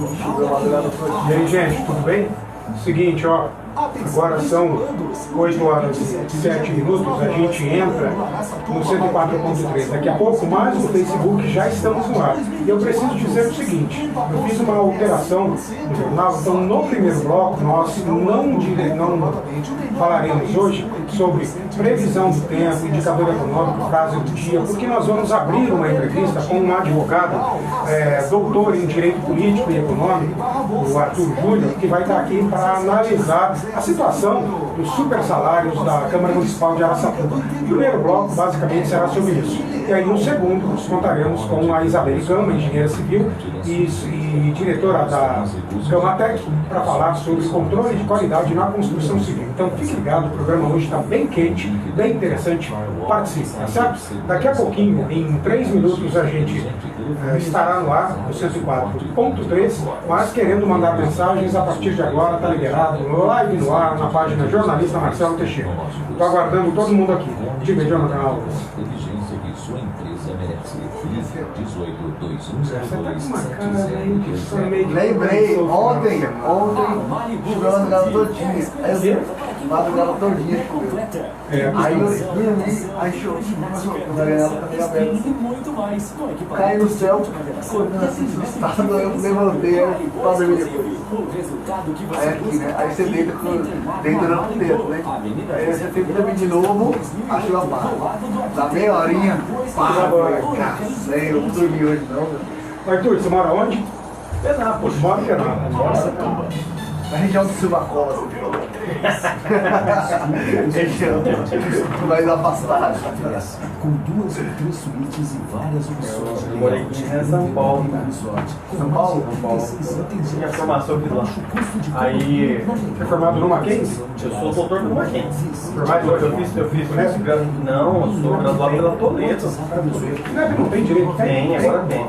E aí, gente, tudo bem? Seguinte, ó, agora são 8 horas e 7 minutos, a gente entra no 104.3. Daqui a pouco, mais no Facebook, já estamos no ar. E eu preciso dizer o seguinte, eu fiz uma alteração no jornal, então no primeiro bloco nós não falaremos hoje sobre previsão do tempo, indicador econômico, frase do dia, porque nós vamos abrir uma entrevista com um advogado, doutor em Direito Político e Econômico, o Arthur Júnior, que vai estar aqui para analisar a situação dos super salários da Câmara Municipal de Araçatuba. O primeiro bloco, basicamente, será sobre isso. E aí, no segundo, contaremos com a Isabelle Cama, engenheira civil e diretora da Camatec, para falar sobre controle de qualidade na construção civil. Então, fique ligado, o programa hoje está bem quente, bem interessante, participe, tá certo? Daqui a pouquinho, em 3 minutos, a gente estará no ar, no 104.3, mas querendo mandar mensagens a partir de agora, está liberado, live no ar, na página Jornalista Marcelo Teixeira. Estou aguardando todo mundo aqui. Diga, Jonathan Alves. Sua empresa merece. 182102. Lembrei, ontem, chorando ela todinha. Madrugada todinha. Aí eu dormi, aí chorou. Caí no céu, acordando assim, assustado, eu levantei, pra dormir depois. Aí aqui, né? Aí você deita dentro dentro, né? Aí você tenta dormir de novo, achou a barra. Dá meia horinha, para, cacei, eu não dormi hoje não. Arthur, você mora onde? Penápolis. Mora em Penápolis. Na região do Silvacola, você falou. Região mais afastada. Com 2 ou 3 suítes e várias opções. Eu morei aqui em São Paulo. São Paulo? Minha formação aqui lá. Aí, Você é formado no Mackenzie? eu sou doutor do Mackenzie. Formado Eu fiz não, eu sou graduado pela Toledo. Não é que não tem direito? Tem, agora tem.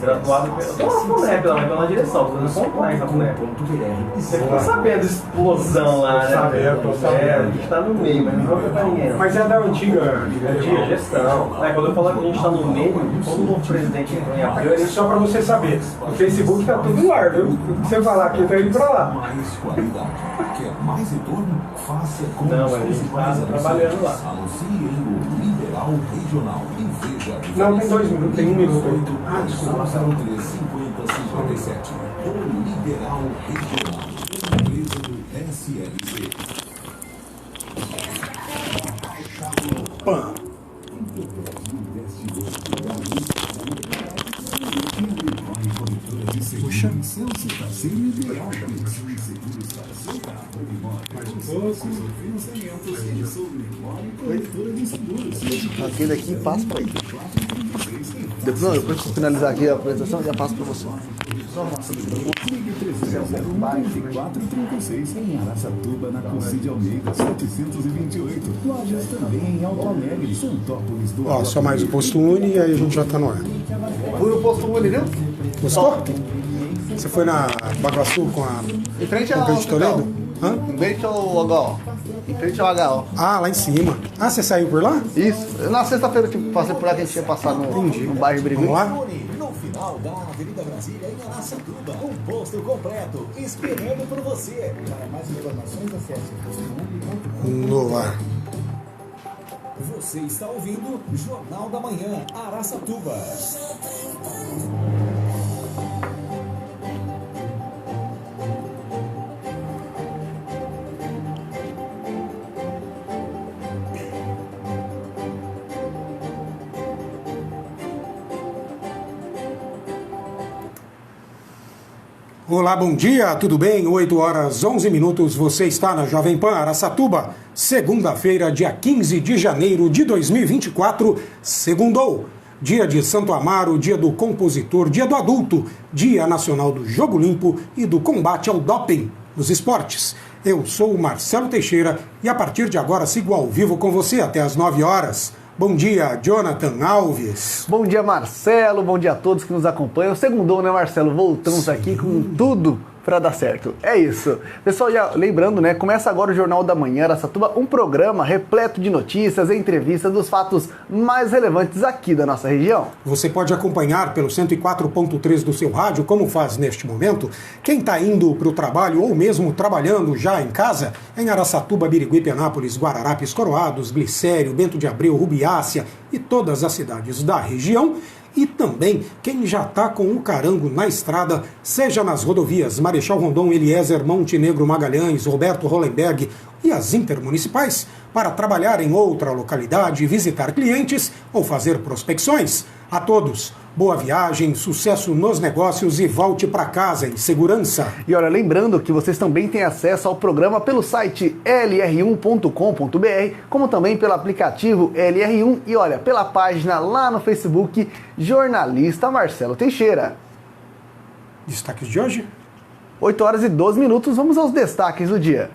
Graduado pela... Tô na FUNEP lá, mas tô na direção, tô fazendo compliance na FUNEP. Você ficou sabendo da explosão lá, né? Tô sabendo. A gente tá no meio, mas não conta pra ninguém. Mas é da antiga Gestão. Quando eu falo que a gente tá no meio, todo novo presidente entrou em abril, É só pra você saber, o Facebook tá tudo no ar, viu? Se você falar aqui, tá indo pra lá. Mais qualidade. Quer mais retorno? Faça com Não, mas a gente tá trabalhando lá. Anuncie em o Liberal Regional e veja a diferença. Não, tem 2 minutos, tem 1 minuto. Ah, desculpa. Sala 35057. O Liberal Regional. Empresa do SLC. Pã. Puxa. Aquele aqui passa pra aí. Depois que eu finalizar aqui a apresentação, já passo pra você. Em Araçatuba, na Concide Almeida, 728. Lojas também em Alto Alegre, Santópolis do Ó, só mais o posto Uni e aí a gente já tá no ar. Fui no posto Uni, viu? Gostou? Você foi na Baguaçu com a Em frente com o ao Pedro de Toledo? Hã? Em frente ao HO. Em frente ao HO. Ah, lá em cima. Ah, você saiu por lá? Isso. Na sexta-feira que passei por lá, que a gente ia passar no bairro Briguim. Vamos lá? No final da Avenida Brasília, em Araçatuba, um posto completo, esperando por você. Para mais informações, acesse postune.com. No ar. Você está ouvindo Jornal da Manhã, Araçatuba. Olá, bom dia, tudo bem? 8 horas 11 minutos, você está na Jovem Pan Araçatuba, segunda-feira, dia 15 de janeiro de 2024, segundou. Dia de Santo Amaro, dia do compositor, dia do adulto, dia nacional do jogo limpo e do combate ao doping nos esportes. Eu sou o Marcelo Teixeira e a partir de agora sigo ao vivo com você até às 9 horas. Bom dia, Jonathan Alves. Bom dia, Marcelo. Bom dia a todos que nos acompanham. Segundou, né, Marcelo? Voltamos aqui com tudo pra dar certo. É isso. Pessoal, já lembrando, né, começa agora o Jornal da Manhã Araçatuba, um programa repleto de notícias e entrevistas dos fatos mais relevantes aqui da nossa região. Você pode acompanhar pelo 104.3 do seu rádio, como faz neste momento, quem está indo para o trabalho ou mesmo trabalhando já em casa, em Araçatuba, Birigui, Penápolis, Guararapes, Coroados, Glicério, Bento de Abreu, Rubiácea e todas as cidades da região. E também quem já está com o carango na estrada, seja nas rodovias Marechal Rondon, Eliezer, Montenegro, Magalhães, Roberto Hollenberg e as intermunicipais, para trabalhar em outra localidade, visitar clientes ou fazer prospecções. A todos, boa viagem, sucesso nos negócios e volte para casa em segurança. E olha, lembrando que vocês também têm acesso ao programa pelo site lr1.com.br, como também pelo aplicativo LR1 e olha, pela página lá no Facebook, Jornalista Marcelo Teixeira. Destaques de hoje? 8 horas e 12 minutos, vamos aos destaques do dia.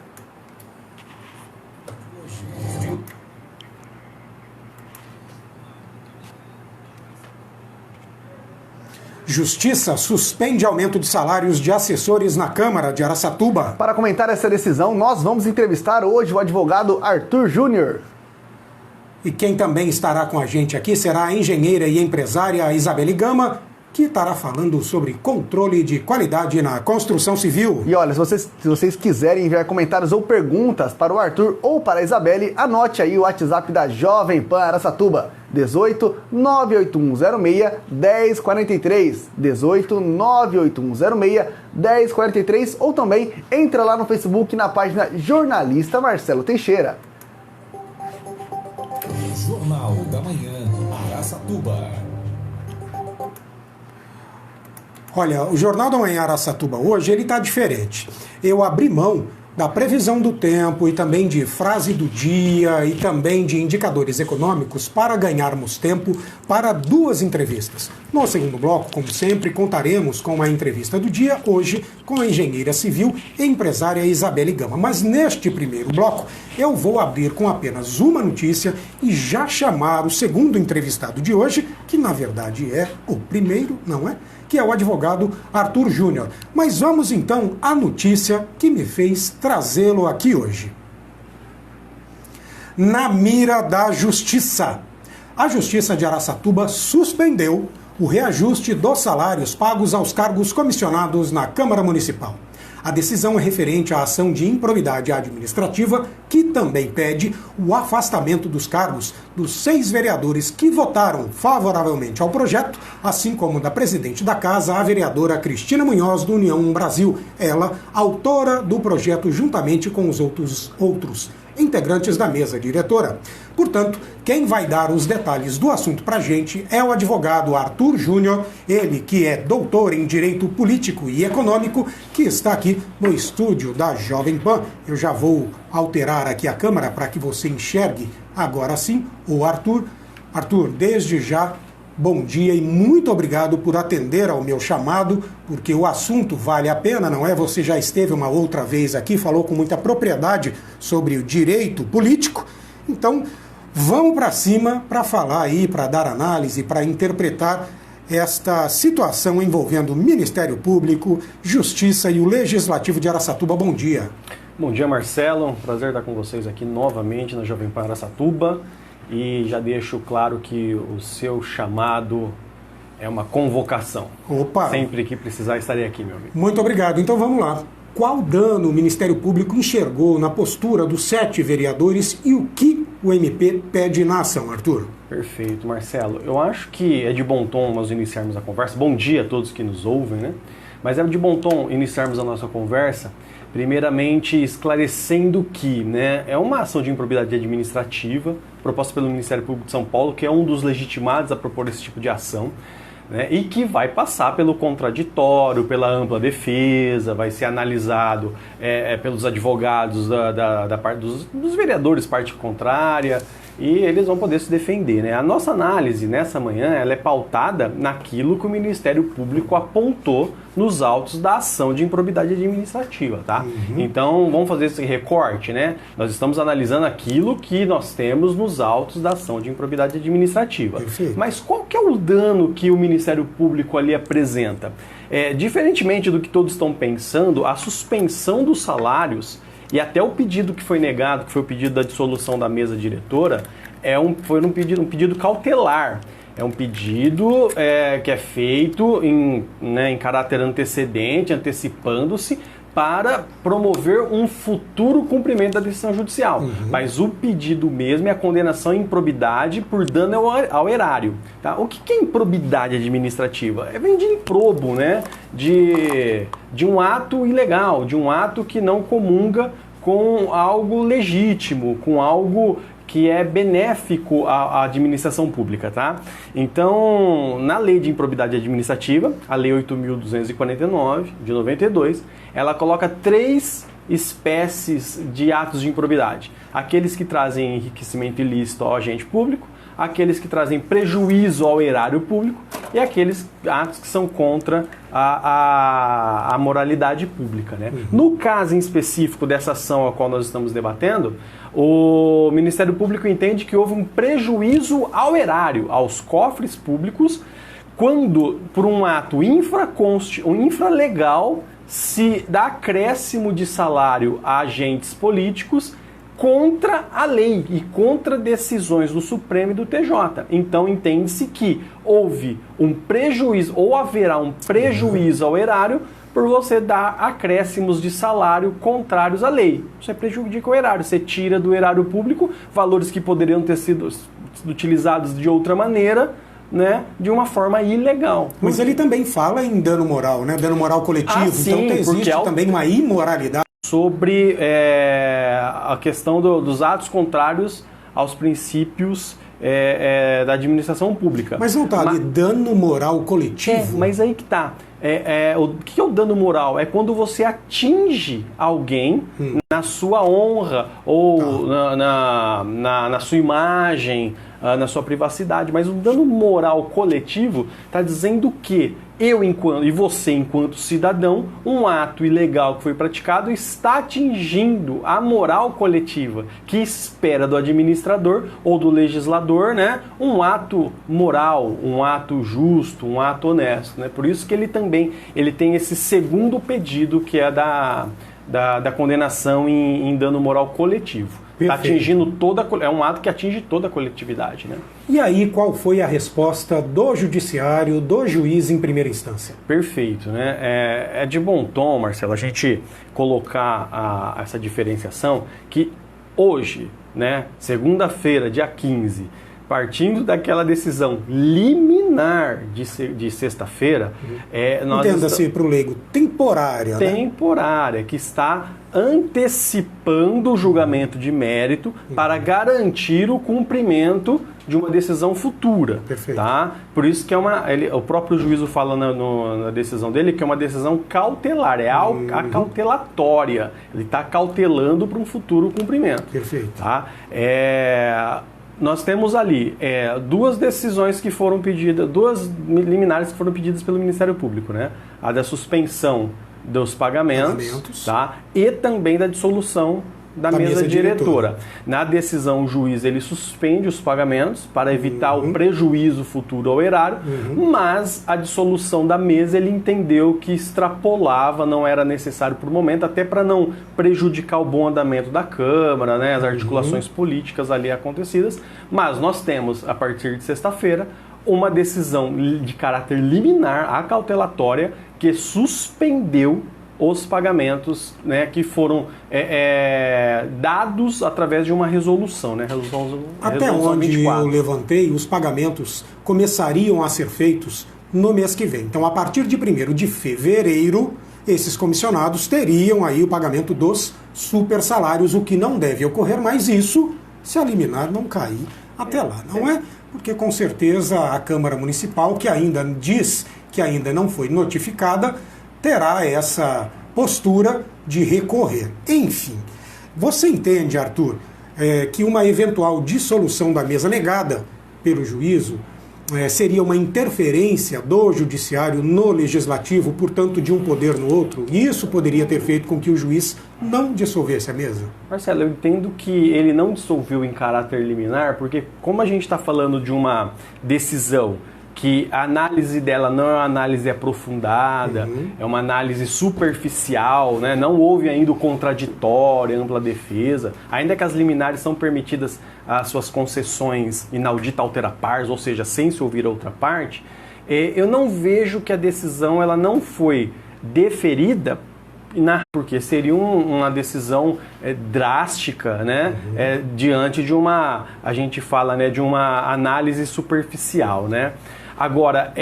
Justiça suspende aumento de salários de assessores na Câmara de Araçatuba. Para comentar essa decisão, nós vamos entrevistar hoje o advogado Arthur Júnior. E quem também estará com a gente aqui será a engenheira e empresária Isabelle Gama, que estará falando sobre controle de qualidade na construção civil. E olha, se vocês quiserem enviar comentários ou perguntas para o Arthur ou para a Isabelle, anote aí o WhatsApp da Jovem Pan Araçatuba, 18 98106 1043, 18 98106 1043, ou também entra lá no Facebook na página Jornalista Marcelo Teixeira. Jornal da Manhã Araçatuba. Olha, o Jornal da Manhã Araçatuba hoje ele está diferente. Eu abri mão da previsão do tempo e também de frase do dia e também de indicadores econômicos para ganharmos tempo para duas entrevistas. No segundo bloco, como sempre, contaremos com a entrevista do dia, hoje com a engenheira civil e empresária Isabelle Gama. Mas neste primeiro bloco, eu vou abrir com apenas uma notícia e já chamar o segundo entrevistado de hoje, que na verdade é o primeiro, não é? Que é o advogado Arthur Júnior. Mas vamos então à notícia que me fez trazê-lo aqui hoje. Na mira da Justiça. A Justiça de Araçatuba suspendeu o reajuste dos salários pagos aos cargos comissionados na Câmara Municipal. A decisão é referente à ação de improbidade administrativa, que também pede o afastamento dos cargos dos 6 vereadores que votaram favoravelmente ao projeto, assim como da presidente da Casa, a vereadora Cristina Munhoz, do União Brasil, ela, autora do projeto juntamente com os outros integrantes da mesa diretora. Portanto, quem vai dar os detalhes do assunto pra gente é o advogado Arthur Júnior, ele que é doutor em Direito Político e Econômico, que está aqui no estúdio da Jovem Pan. Eu já vou alterar aqui a câmera para que você enxergue agora sim o Arthur. Arthur, desde já, bom dia e muito obrigado por atender ao meu chamado, porque o assunto vale a pena, não é? Você já esteve uma outra vez aqui, falou com muita propriedade sobre o direito político, então vamos para cima para falar aí, para dar análise, para interpretar esta situação envolvendo o Ministério Público, Justiça e o Legislativo de Araçatuba. Bom dia. Bom dia, Marcelo. Prazer estar com vocês aqui novamente na Jovem Pan Araçatuba. E já deixo claro que o seu chamado é uma convocação. Opa! Sempre que precisar, estarei aqui, meu amigo. Muito obrigado. Então vamos lá. Qual dano o Ministério Público enxergou na postura dos 7 vereadores e o que o MP pede na ação, Arthur? Perfeito, Marcelo. Eu acho que é de bom tom nós iniciarmos a conversa. Bom dia a todos que nos ouvem, né? Mas é de bom tom iniciarmos a nossa conversa, primeiramente esclarecendo que, né, é uma ação de improbidade administrativa proposta pelo Ministério Público de São Paulo, que é um dos legitimados a propor esse tipo de ação, né, e que vai passar pelo contraditório, pela ampla defesa, vai ser analisado pelos advogados da parte dos vereadores, parte contrária, e eles vão poder se defender, né? A nossa análise nessa manhã ela é pautada naquilo que o Ministério Público apontou nos autos da ação de improbidade administrativa, tá? Então, vamos fazer esse recorte, né? Nós estamos analisando aquilo que nós temos nos autos da ação de improbidade administrativa. Perfeito. Mas qual que é o dano que o Ministério Público ali apresenta? Diferentemente do que todos estão pensando, a suspensão dos salários e até o pedido que foi negado, que foi o pedido da dissolução da mesa diretora, foi um pedido cautelar. É um pedido que é feito em caráter antecedente, antecipando-se, para promover um futuro cumprimento da decisão judicial. Mas o pedido mesmo é a condenação em improbidade por dano ao erário. Tá? O que é improbidade administrativa? Vem de improbo, né? De um ato ilegal, de um ato que não comunga com algo legítimo, com algo que é benéfico à administração pública, tá? Então, na lei de improbidade administrativa, a lei 8.249, de 92, ela coloca 3 espécies de atos de improbidade. Aqueles que trazem enriquecimento ilícito ao agente público, aqueles que trazem prejuízo ao erário público e aqueles atos que são contra a moralidade pública, né? No caso em específico dessa ação a qual nós estamos debatendo, o Ministério Público entende que houve um prejuízo ao erário, aos cofres públicos, quando, por um ato infralegal, se dá acréscimo de salário a agentes políticos contra a lei e contra decisões do Supremo e do TJ. Então entende-se que houve um prejuízo ou haverá um prejuízo ao erário por você dar acréscimos de salário contrários à lei. Você prejudica o erário, você tira do erário público valores que poderiam ter sido utilizados de outra maneira, né, de uma forma ilegal. Mas ele também fala em dano moral, né? Dano moral coletivo. Sim, então existe também uma imoralidade. Sobre a questão dos atos contrários aos princípios da administração pública. Mas não está ali dano moral coletivo? Mas aí que está. O que é o dano moral? É quando você atinge alguém na sua honra ou na sua imagem, na sua privacidade. Mas o dano moral coletivo está dizendo que e você, enquanto cidadão, um ato ilegal que foi praticado está atingindo a moral coletiva, que espera do administrador ou do legislador, né, um ato moral, um ato justo, um ato honesto, né? Por isso que ele tem esse segundo pedido, que é da condenação em dano moral coletivo. Tá atingindo é um ato que atinge toda a coletividade, né? E aí, qual foi a resposta do judiciário, do juiz em primeira instância? Perfeito, né? É de bom tom, Marcelo, a gente colocar essa diferenciação que hoje, né, segunda-feira, dia 15, partindo daquela decisão liminar de sexta-feira, entenda-se para o leigo, temporária, né? Que está antecipando o julgamento de mérito para garantir o cumprimento de uma decisão futura. Perfeito. Tá? Por isso que o próprio juízo fala na decisão dele que é uma decisão cautelar, a cautelatória. Ele está cautelando para um futuro cumprimento. Perfeito. Tá? Nós temos ali 2 decisões que foram pedidas, 2 liminares que foram pedidas pelo Ministério Público, né? A da suspensão dos pagamentos. Tá? E também da dissolução da mesa diretora. Na decisão, o juiz ele suspende os pagamentos para evitar o prejuízo futuro ao erário, mas a dissolução da mesa ele entendeu que extrapolava, não era necessário por momento, até para não prejudicar o bom andamento da Câmara, né, as articulações políticas ali acontecidas. Mas nós temos, a partir de sexta-feira, uma decisão de caráter liminar, acautelatória, que suspendeu os pagamentos, né, que foram dados através de uma resolução, né? Até onde 24. Eu levantei, os pagamentos começariam a ser feitos no mês que vem. Então, a partir de 1º de fevereiro, esses comissionados teriam aí o pagamento dos super salários, o que não deve ocorrer, mas isso se a liminar não cair até lá, não é? Porque com certeza a Câmara Municipal, que ainda diz que ainda não foi notificada, terá essa postura de recorrer. Enfim, você entende, Arthur, que uma eventual dissolução da mesa negada pelo juízo seria uma interferência do judiciário no legislativo, portanto, de um poder no outro? E isso poderia ter feito com que o juiz não dissolvesse a mesa? Marcelo, eu entendo que ele não dissolveu em caráter liminar, porque como a gente está falando de uma decisão que a análise dela não é uma análise aprofundada, é uma análise superficial, né? Não houve ainda o contraditório, ampla defesa, ainda que as liminares são permitidas as suas concessões inaudita altera pars, ou seja, sem se ouvir a outra parte, eu não vejo que a decisão ela não foi deferida, porque seria uma decisão drástica, né? Diante de uma, a gente fala, né, de uma análise superficial, né? Agora,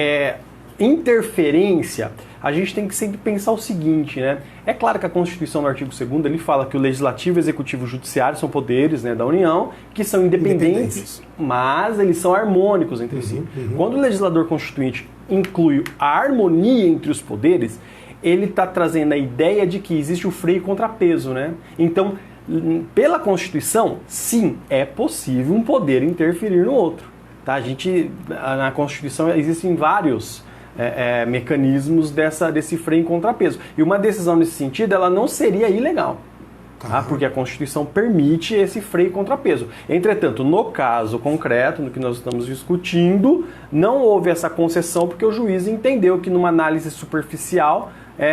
interferência, a gente tem que sempre pensar o seguinte, né? É claro que a Constituição, no artigo 2º, ele fala que o Legislativo, Executivo e o Judiciário são poderes, né, da União, que são independentes, mas eles são harmônicos entre si. Quando o legislador constituinte inclui a harmonia entre os poderes, ele está trazendo a ideia de que existe o freio e contrapeso, né? Então, pela Constituição, sim, é possível um poder interferir no outro. Tá? Na Constituição existem vários mecanismos desse freio e contrapeso. E uma decisão nesse sentido, ela não seria ilegal. Tá? Porque a Constituição permite esse freio e contrapeso. Entretanto, no caso concreto, no que nós estamos discutindo, não houve essa concessão porque o juiz entendeu que numa análise superficial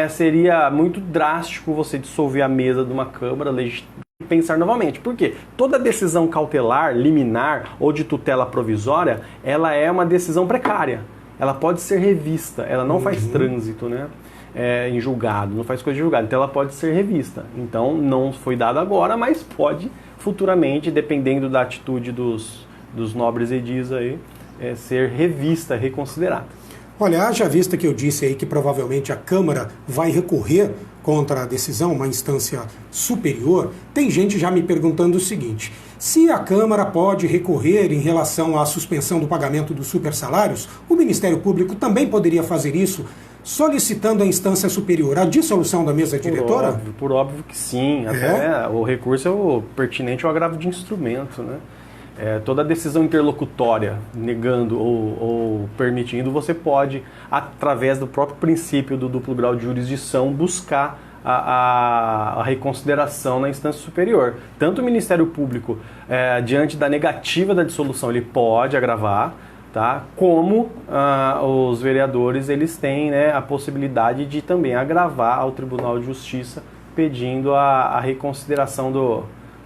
seria muito drástico você dissolver a mesa de uma Câmara Legislativa e pensar novamente. Por quê? Toda decisão cautelar, liminar ou de tutela provisória, ela é uma decisão precária. Ela pode ser revista, ela não faz trânsito, né? Em julgado, não faz coisa de julgado, então ela pode ser revista. Então não foi dado agora, mas pode futuramente, dependendo da atitude dos nobres edis aí, ser revista, reconsiderada. Olha, haja vista que eu disse aí que provavelmente a Câmara vai recorrer contra a decisão, uma instância superior, tem gente já me perguntando o seguinte: se a Câmara pode recorrer em relação à suspensão do pagamento dos supersalários, o Ministério Público também poderia fazer isso, solicitando à instância superior a dissolução da mesa diretora? Por óbvio que sim. Até o recurso é o pertinente ao agravo de instrumento, né? Toda decisão interlocutória, negando ou permitindo, você pode, através do próprio princípio do duplo grau de jurisdição, buscar a reconsideração na instância superior. Tanto o Ministério Público, diante da negativa da dissolução, ele pode agravar, tá? Como os vereadores eles têm, né, a possibilidade de também agravar ao Tribunal de Justiça, pedindo a reconsideração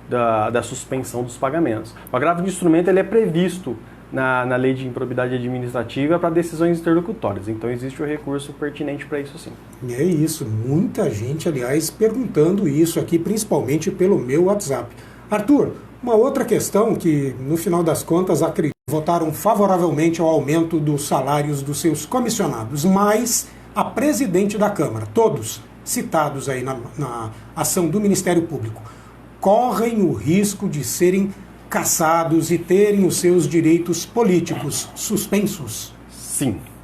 da suspensão dos pagamentos. O agravo de instrumento ele é previsto na Lei de Improbidade Administrativa para decisões interlocutórias. Então existe o recurso pertinente para isso, sim. É isso. Muita gente, aliás, perguntando isso aqui, principalmente pelo meu WhatsApp. Arthur, uma outra questão que, no final das contas, acredito que votaram favoravelmente ao aumento dos salários dos seus comissionados, mas a presidente da Câmara, todos citados aí na ação do Ministério Público, correm o risco de serem cassados e terem os seus direitos políticos suspensos?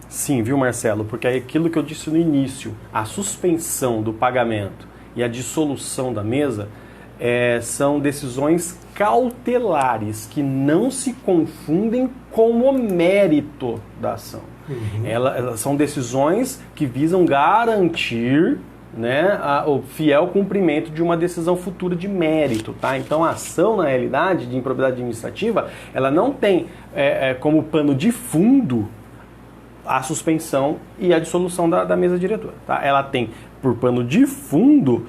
Sim, viu, Marcelo? Porque é aquilo que eu disse no início, a suspensão do pagamento e a dissolução da mesa são decisões cautelares que não se confundem com o mérito da ação. Elas são decisões que visam garantir, né, o fiel cumprimento de uma decisão futura de mérito, tá? Então a ação, na realidade, de improbidade administrativa, ela não tem como pano de fundo a suspensão e a dissolução da mesa diretora, tá? Ela tem por pano de fundo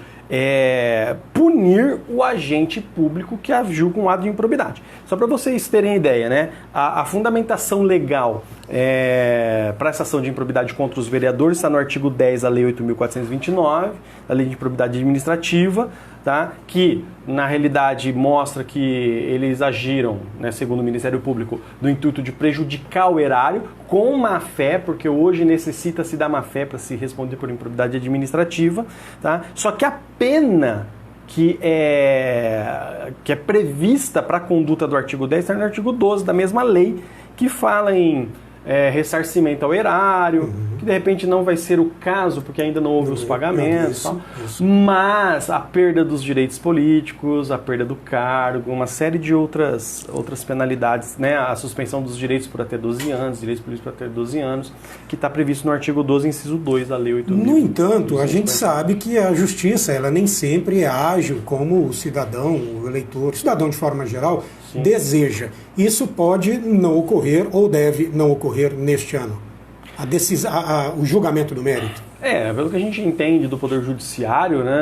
punir o agente público que agiu com ato de improbidade. Só para vocês terem ideia, né? A fundamentação legal para essa ação de improbidade contra os vereadores está no artigo 10 da Lei 8.429, da Lei de Improbidade Administrativa, tá? Que, na realidade, mostra que eles agiram, né, segundo o Ministério Público, no intuito de prejudicar o erário com má-fé, porque hoje necessita-se da má-fé para se responder por improbidade administrativa, tá? Só que a pena que é prevista para a conduta do artigo 10 está no artigo 12 da mesma lei, que fala em ressarcimento ao erário, que de repente não vai ser o caso, porque ainda não houve os pagamentos, isso. Mas a perda dos direitos políticos, a perda do cargo, uma série de outras penalidades, né? A suspensão dos direitos por até 12 anos, direitos políticos por até 12 anos, que está previsto no artigo 12, inciso 2 da Lei 8.000. No entanto, a gente sabe que a justiça, ela nem sempre é ágil como o cidadão, o eleitor, o cidadão de forma geral, deseja. Isso pode não ocorrer ou deve não ocorrer neste ano. O julgamento do mérito. Pelo que a gente entende do Poder Judiciário, né,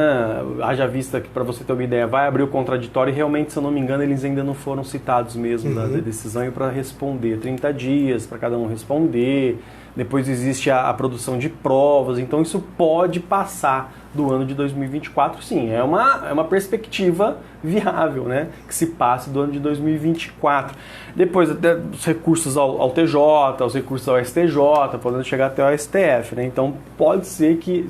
haja vista que, para você ter uma ideia, vai abrir o contraditório e realmente, se eu não me engano, eles ainda não foram citados mesmo da decisão para responder. 30 dias para cada um responder, depois existe a produção de provas, então isso pode passar do ano de 2024, sim, é uma perspectiva viável, né, que se passe do ano de 2024. Depois até os recursos ao TJ, os recursos ao STJ, podendo chegar até ao STF, né, então pode ser que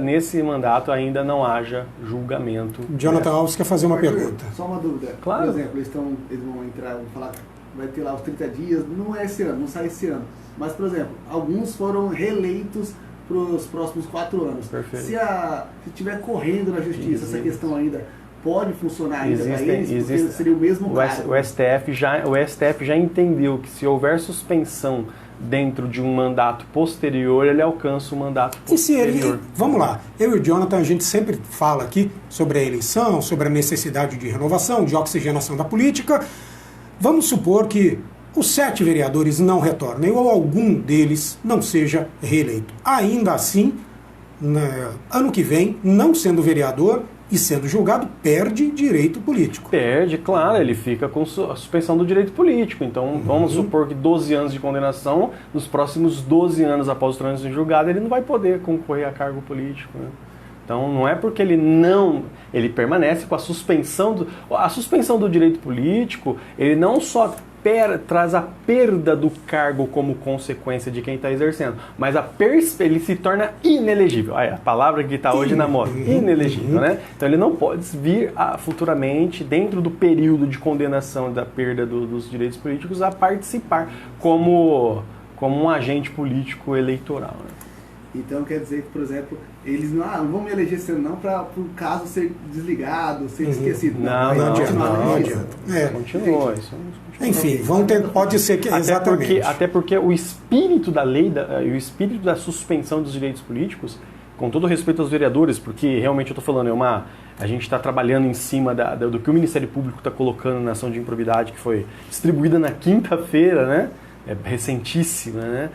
nesse mandato ainda não haja julgamento. Jonathan Alves quer fazer uma pergunta. Só uma dúvida. Claro. Por exemplo, eles vão entrar, vão falar, vai ter lá os 30 dias, não é esse ano, não sai esse ano. Mas, por exemplo, alguns foram reeleitos para os próximos 4 anos. Perfeito. Se estiver correndo na justiça essa questão ainda, pode funcionar ainda para eles? Porque seria o mesmo caso. O STF já entendeu que se houver suspensão dentro de um mandato posterior, ele alcança o mandato posterior. Vamos lá, eu e o Jonathan, a gente sempre fala aqui sobre a eleição, sobre a necessidade de renovação, de oxigenação da política. Vamos supor que os 7 vereadores não retornem ou algum deles não seja reeleito. Ainda assim, ano que vem, não sendo vereador e sendo julgado, perde direito político. Perde, claro, ele fica com a suspensão do direito político. Então, vamos supor que 12 anos de condenação, nos próximos 12 anos após o trânsito em julgado, ele não vai poder concorrer a cargo político, né? Então, não é porque ele permanece com a suspensão do direito político, ele não só traz a perda do cargo como consequência de quem está exercendo, mas ele se torna inelegível. A palavra que está hoje na moda, inelegível, né? Então ele não pode vir futuramente, dentro do período de condenação da perda dos direitos políticos, a participar como um agente político eleitoral, né? Então quer dizer que, por exemplo, eles não vão me eleger esse ano não para o caso ser desligado, ser esquecido. Não adianta. Continua isso. Enfim, pode ser que exatamente. Até porque o espírito da lei e o espírito da suspensão dos direitos políticos, com todo respeito aos vereadores, porque realmente eu estou falando, a gente está trabalhando em cima do que o Ministério Público está colocando na ação de improbidade, que foi distribuída na quinta-feira, né? É recentíssima, né?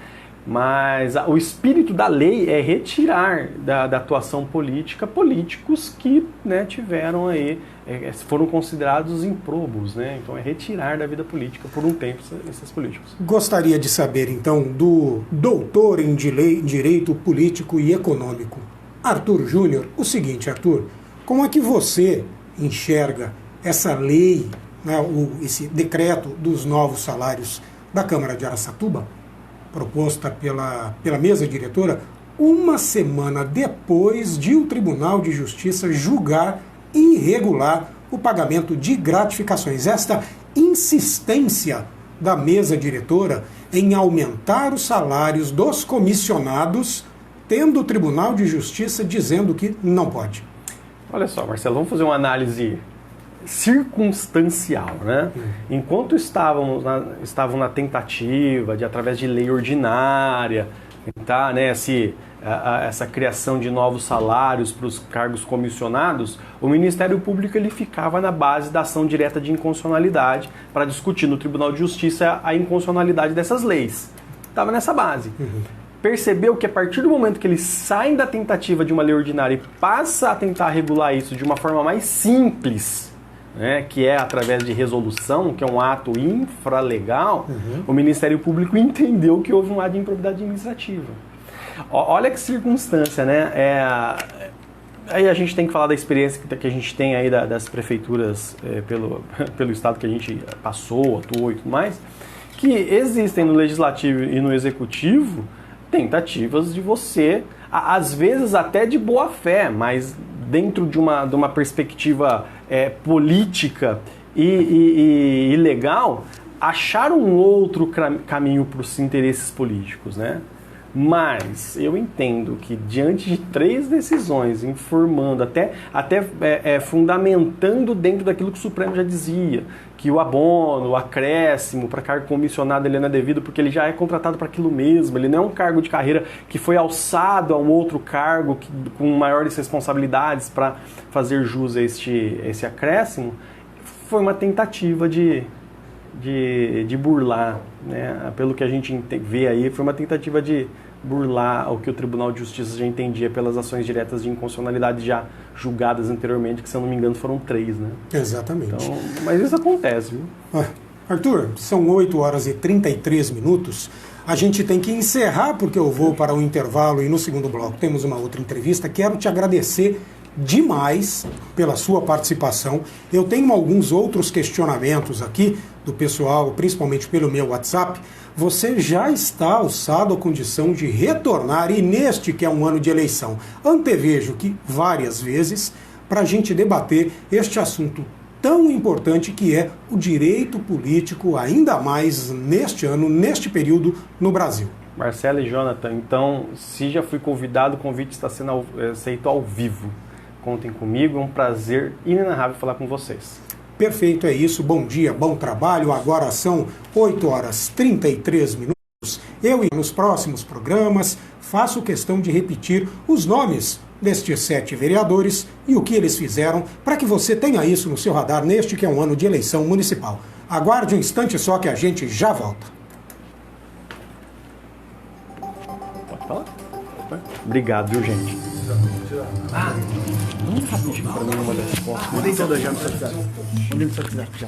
Mas o espírito da lei é retirar da atuação política políticos que, né, tiveram aí, foram considerados improbos, né? Então é retirar da vida política por um tempo esses políticos. Gostaria de saber então do doutor em Direito Político e Econômico, Arthur Júnior, o seguinte, Arthur, como é que você enxerga essa lei, né, esse decreto dos novos salários da Câmara de Araçatuba, proposta pela mesa diretora, uma semana depois de o Tribunal de Justiça julgar irregular o pagamento de gratificações. Esta insistência da mesa diretora em aumentar os salários dos comissionados, tendo o Tribunal de Justiça dizendo que não pode. Olha só, Marcelo, vamos fazer uma análise circunstancial, né? Enquanto estavam na tentativa de, através de lei ordinária, tentar, né, essa criação de novos salários para os cargos comissionados, o Ministério Público ele ficava na base da ação direta de inconstitucionalidade para discutir no Tribunal de Justiça a inconstitucionalidade dessas leis. Estava nessa base. Percebeu que a partir do momento que eles saem da tentativa de uma lei ordinária e passa a tentar regular isso de uma forma mais simples, né, que é através de resolução, que é um ato infralegal, o Ministério Público entendeu que houve um ato de improbidade administrativa. Olha que circunstância, né? Aí a gente tem que falar da experiência que a gente tem aí das prefeituras pelo estado que a gente passou, atuou e tudo mais, que existem no Legislativo e no Executivo tentativas de você, às vezes até de boa fé, mas dentro de uma perspectiva política e legal, achar um outro caminho para os interesses políticos, né? Mas eu entendo que diante de 3 decisões, informando, até fundamentando dentro daquilo que o Supremo já dizia, que o abono, o acréscimo para cargo comissionado ele não é devido porque ele já é contratado para aquilo mesmo, ele não é um cargo de carreira que foi alçado a um outro cargo com maiores responsabilidades para fazer jus a esse acréscimo, foi uma tentativa de burlar, né? Pelo que a gente vê aí, foi uma tentativa de burlar o que o Tribunal de Justiça já entendia pelas ações diretas de inconstitucionalidade já julgadas anteriormente, que se eu não me engano foram 3, né? Exatamente. Então, mas isso acontece, viu? Arthur, são 8 horas e 33 minutos. A gente tem que encerrar porque eu vou para o intervalo e no segundo bloco temos uma outra entrevista. Quero te agradecer demais pela sua participação. Eu tenho alguns outros questionamentos aqui do pessoal, principalmente pelo meu WhatsApp. Você já está alçado à condição de retornar, e neste que é um ano de eleição, antevejo que várias vezes, para a gente debater este assunto tão importante que é o direito político, ainda mais neste ano, neste período no Brasil. Marcelo e Jonathan, então, se já fui convidado, o convite está sendo aceito ao vivo. Contem comigo, é um prazer inenarrável falar com vocês. Perfeito, é isso. Bom dia, bom trabalho. Agora são 8 horas e 33 minutos. Eu, e nos próximos programas, faço questão de repetir os nomes destes 7 vereadores e o que eles fizeram, para que você tenha isso no seu radar neste que é um ano de eleição municipal. Aguarde um instante só que a gente já volta. Pode falar? Obrigado, viu, gente? Rapidinho para mim uma dessas fotos. Mandei toda já no seu WhatsApp. Mandei no seu WhatsApp já.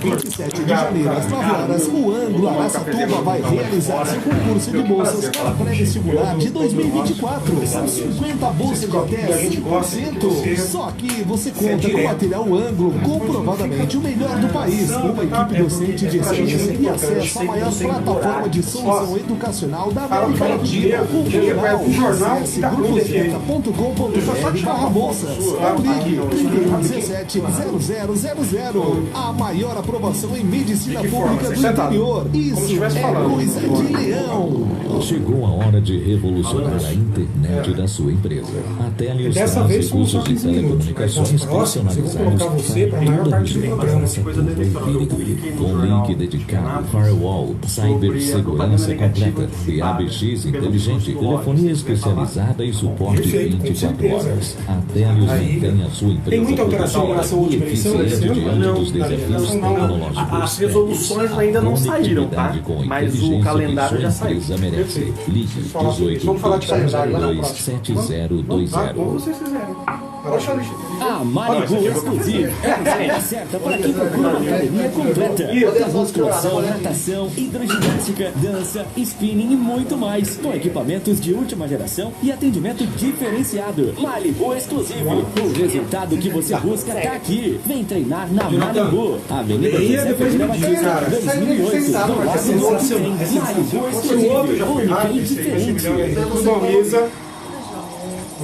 27 de janeiro, às 9 horas, o Ângulo Araçatuba vai realizar seu concurso de bolsas para pré-vestibular de 2024. São 50 bolsas de até 5%. Só que você conta com o Material Ângulo, comprovadamente o melhor do país. Uma equipe docente de excelência e acesso à maior plataforma de solução educacional da América Latina. O jornal. Acesse grupoceta.com.br/bolsas ou ligue 170000. A maior aprovação em medicina pública do interior. Isso é coisa de leão. Chegou a hora de revolucionar a internet da sua empresa. A Télios traz recursos de telecomunicações personalizados para toda a região. Com link dedicado, firewall, cibersegurança completa, PABX inteligente, telefonia especializada e suporte 24 horas. A Télios mantém a sua empresa Tem muita alteração em relação à última eleição? eficiente diante dos desafios tecnológicos. As resoluções ainda não saíram, tá? Mas o calendário já saiu. Merece. Ligue 18 Vamos falar de calendário lá na próxima. 7020. Como vocês quiserem. A Malibu Exclusive é a escolha certa para quem procura uma academia completa. Musculação, natação, hidroginástica, dança, spinning e muito mais. Com equipamentos de última geração e atendimento diferenciado. Malibu Exclusive. O resultado que você busca está aqui. Vem treinar na Malibu. Avenida José Ferreira Batista, 2008. Do lado do tem Malibu Exclusive. Única e diferente.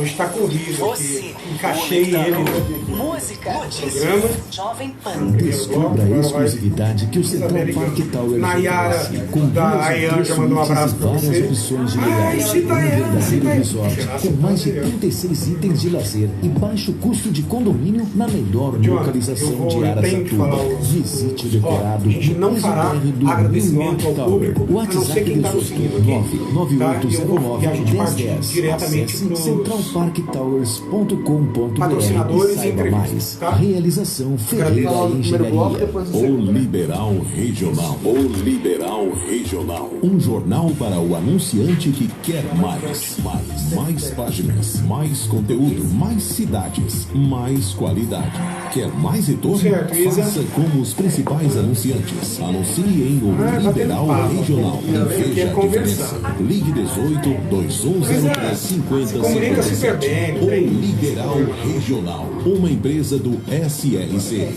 Hoje está corrido aqui. Encaixei ele no programa. Jovem Pan. Descubra a exclusividade que o Central Park Tower Nayara oferece. Com da Ayan já mandou um abraço para várias você. opções de legais. Um verdadeiro resort com mais de 36 itens de lazer e baixo custo de condomínio na melhor localização de Araçatuba. Visite o decorado a gente não fará agradecimento ao público, a não ser quem está nos seguindo aqui. 99809-1010. Diretamente Acesse pro centralparktowers.com.br patrocinadores e e saiba entrevistas, mais. tá? Realização Ferreira Engenharia. O Liberal Regional. O Liberal Regional. Um jornal para o anunciante que quer mais. Mais páginas, mais conteúdo, mais cidades, mais qualidade. Quer mais retorno? Certo, Isa. Faça como os principais anunciantes. Anuncie em O Liberal Regional e veja a diferença. Ligue 18 2103 50 comunica super bem, não O tem- Liberal Regional. Uma empresa do SRC.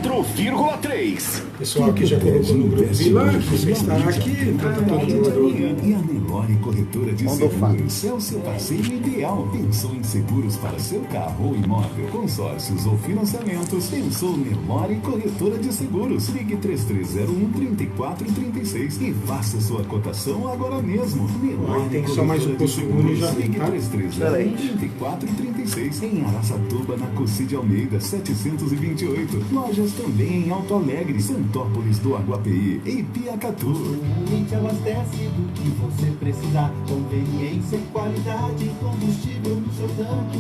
104,3. O pessoal aqui já colocou no grupo Vila, que você está aqui, então tá todo mundo. E a Nelore Corretora de Seguros é o seu parceiro ideal. Pensou em seguros para seu carro ou imóvel, consórcios ou financiamentos? Pensou Nelore Corretora de Seguros. Ligue 3301-3436 e faça sua cotação agora mesmo. Nelore Tem só mais um Corretora de pouco já. Ligue Tá? 3301-3436 em Araçatuba, na Cocide Almeida, 728. Lojas também em Alto Alegre. Alegre, Santópolis do Aguapeí e Piacatu. Te abastece do que você precisar. Conveniência, qualidade, combustível no seu tanque.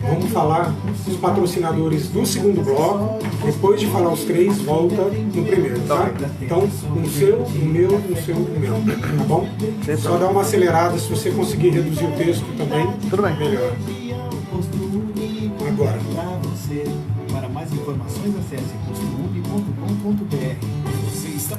Vamos falar dos patrocinadores do segundo bloco. Depois de falar os três, volta no primeiro, tá? Então, um seu, um meu, um seu, um meu. Tá bom? Só dá uma acelerada se você conseguir reduzir o texto também. Tudo bem. Melhor. Agora. Para mais informações, acesse postouni.com.br. Você está...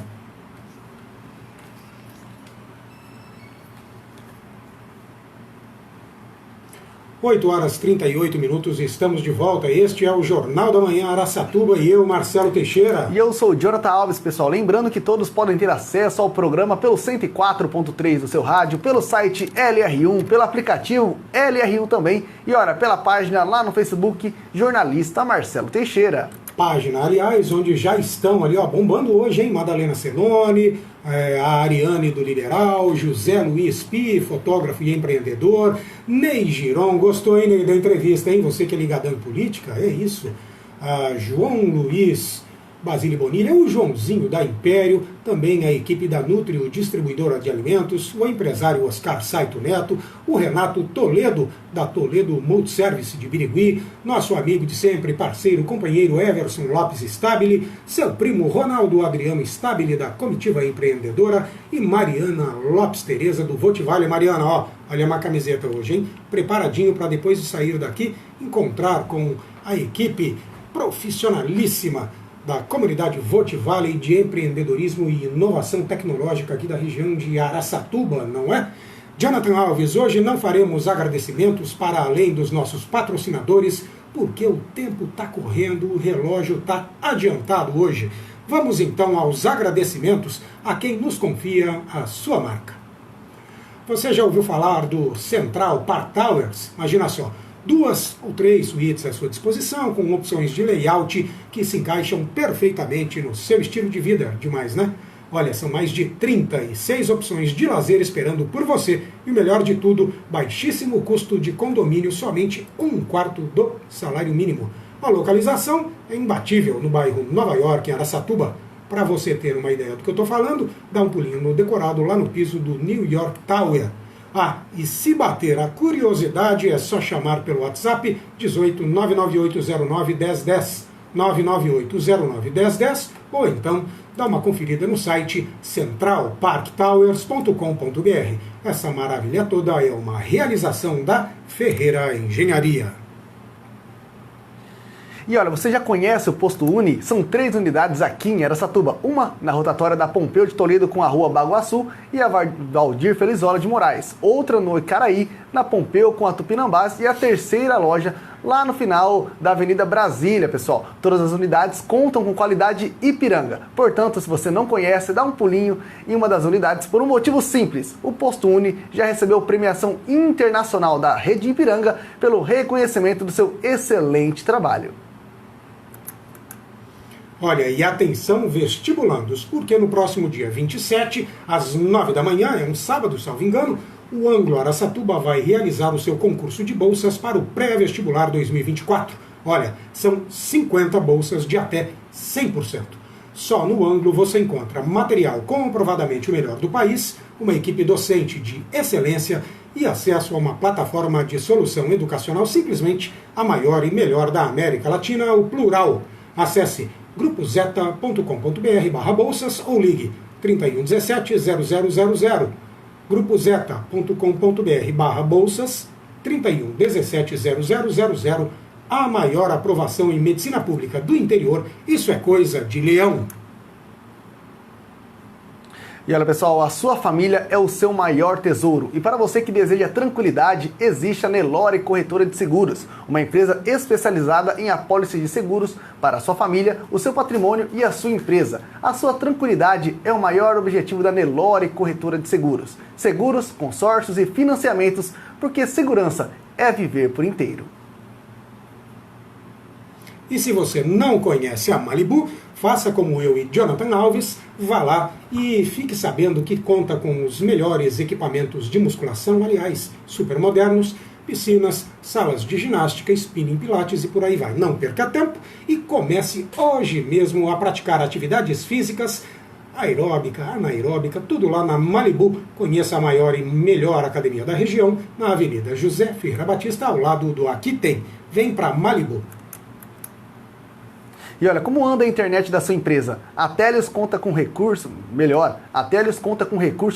8h38, estamos de volta. Este é o Jornal da Manhã Araçatuba e eu, Marcelo Teixeira. E eu sou o Jonathan Alves, pessoal. Lembrando que todos podem ter acesso ao programa pelo 104.3 do seu rádio, pelo site LR1, pelo aplicativo LR1 também e, ora, pela página lá no Facebook, Jornalista Marcelo Teixeira. Página, aliás, onde já estão ali, ó, bombando hoje, hein? Madalena Celone, a Ariane do Lideral, José Luiz Pi, fotógrafo e empreendedor, Ney Giron, gostou, hein, Ney, da entrevista, hein? Você que é ligadão em política, é isso. João Luiz Basílio Bonilha, o Joãozinho da Império, também a equipe da Nutrio, distribuidora de alimentos, o empresário Oscar Saito Neto, o Renato Toledo, da Toledo Multiservice de Birigui, nosso amigo de sempre, parceiro, companheiro Everson Lopes Stabile, seu primo Ronaldo Adriano Stabile, da Comitiva Empreendedora, e Mariana Lopes Tereza, do Votivale. Mariana, ó, olha uma camiseta hoje, hein? Preparadinho para depois de sair daqui, encontrar com a equipe profissionalíssima da comunidade Votivale de empreendedorismo e inovação tecnológica aqui da região de Araçatuba, não é? Jonathan Alves, hoje não faremos agradecimentos para além dos nossos patrocinadores, porque o tempo está correndo, o relógio está adiantado hoje. Vamos então aos agradecimentos a quem nos confia a sua marca. Você já ouviu falar do Central Park Towers? Imagina só, 2 ou 3 suítes à sua disposição, com opções de layout que se encaixam perfeitamente no seu estilo de vida. Demais, né? Olha, são mais de 36 opções de lazer esperando por você. E o melhor de tudo, baixíssimo custo de condomínio, somente 1/4 do salário mínimo. A localização é imbatível no bairro Nova York, em Araçatuba. Para você ter uma ideia do que eu estou falando, dá um pulinho no decorado lá no piso do New York Tower. E se bater a curiosidade, é só chamar pelo WhatsApp 18 99809 1010, 99809 1010, ou então dá uma conferida no site centralparktowers.com.br. Essa maravilha toda é uma realização da Ferreira Engenharia. E olha, você já conhece o Posto Uni? São 3 unidades aqui em Araçatuba. Uma na rotatória da Pompeu de Toledo com a rua Baguaçu e a Valdir Felizola de Moraes. Outra no Icaraí, na Pompeu com a Tupinambás. E a terceira loja lá no final da Avenida Brasília, pessoal. Todas as unidades contam com qualidade Ipiranga. Portanto, se você não conhece, dá um pulinho em uma das unidades por um motivo simples. O Posto Uni já recebeu premiação internacional da Rede Ipiranga pelo reconhecimento do seu excelente trabalho. Olha, e atenção vestibulandos, porque no próximo dia 27, às 9 da manhã, é um sábado, salvo engano, o Anglo Araçatuba vai realizar o seu concurso de bolsas para o pré-vestibular 2024. Olha, são 50 bolsas de até 100%. Só no Anglo você encontra material comprovadamente o melhor do país, uma equipe docente de excelência e acesso a uma plataforma de solução educacional simplesmente a maior e melhor da América Latina, o Plural. Acesse grupozeta.com.br/bolsas ou ligue 3117-0000, grupozeta.com.br/bolsas, 3117-0000, a maior aprovação em medicina pública do interior. Isso é coisa de leão. E olha, pessoal, a sua família é o seu maior tesouro. E para você que deseja tranquilidade, existe a Nelore Corretora de Seguros, uma empresa especializada em apólices de seguros para a sua família, o seu patrimônio e a sua empresa. A sua tranquilidade é o maior objetivo da Nelore Corretora de Seguros. Seguros, consórcios e financiamentos, porque segurança é viver por inteiro. E se você não conhece a Malibu, faça como eu e Jonathan Alves, vá lá e fique sabendo que conta com os melhores equipamentos de musculação, aliás, super modernos, piscinas, salas de ginástica, spinning, pilates e por aí vai. Não perca tempo e comece hoje mesmo a praticar atividades físicas, aeróbica, anaeróbica, tudo lá na Malibu. Conheça a maior e melhor academia da região, na Avenida José Ferreira Batista, ao lado do Aqui Tem. Vem para Malibu. E olha, como anda a internet da sua empresa? A Télios conta com recursos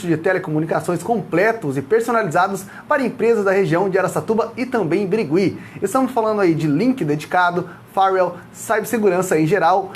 de telecomunicações completos e personalizados para empresas da região de Araçatuba e também Birigui. Estamos falando aí de link dedicado, firewall, cibersegurança em geral,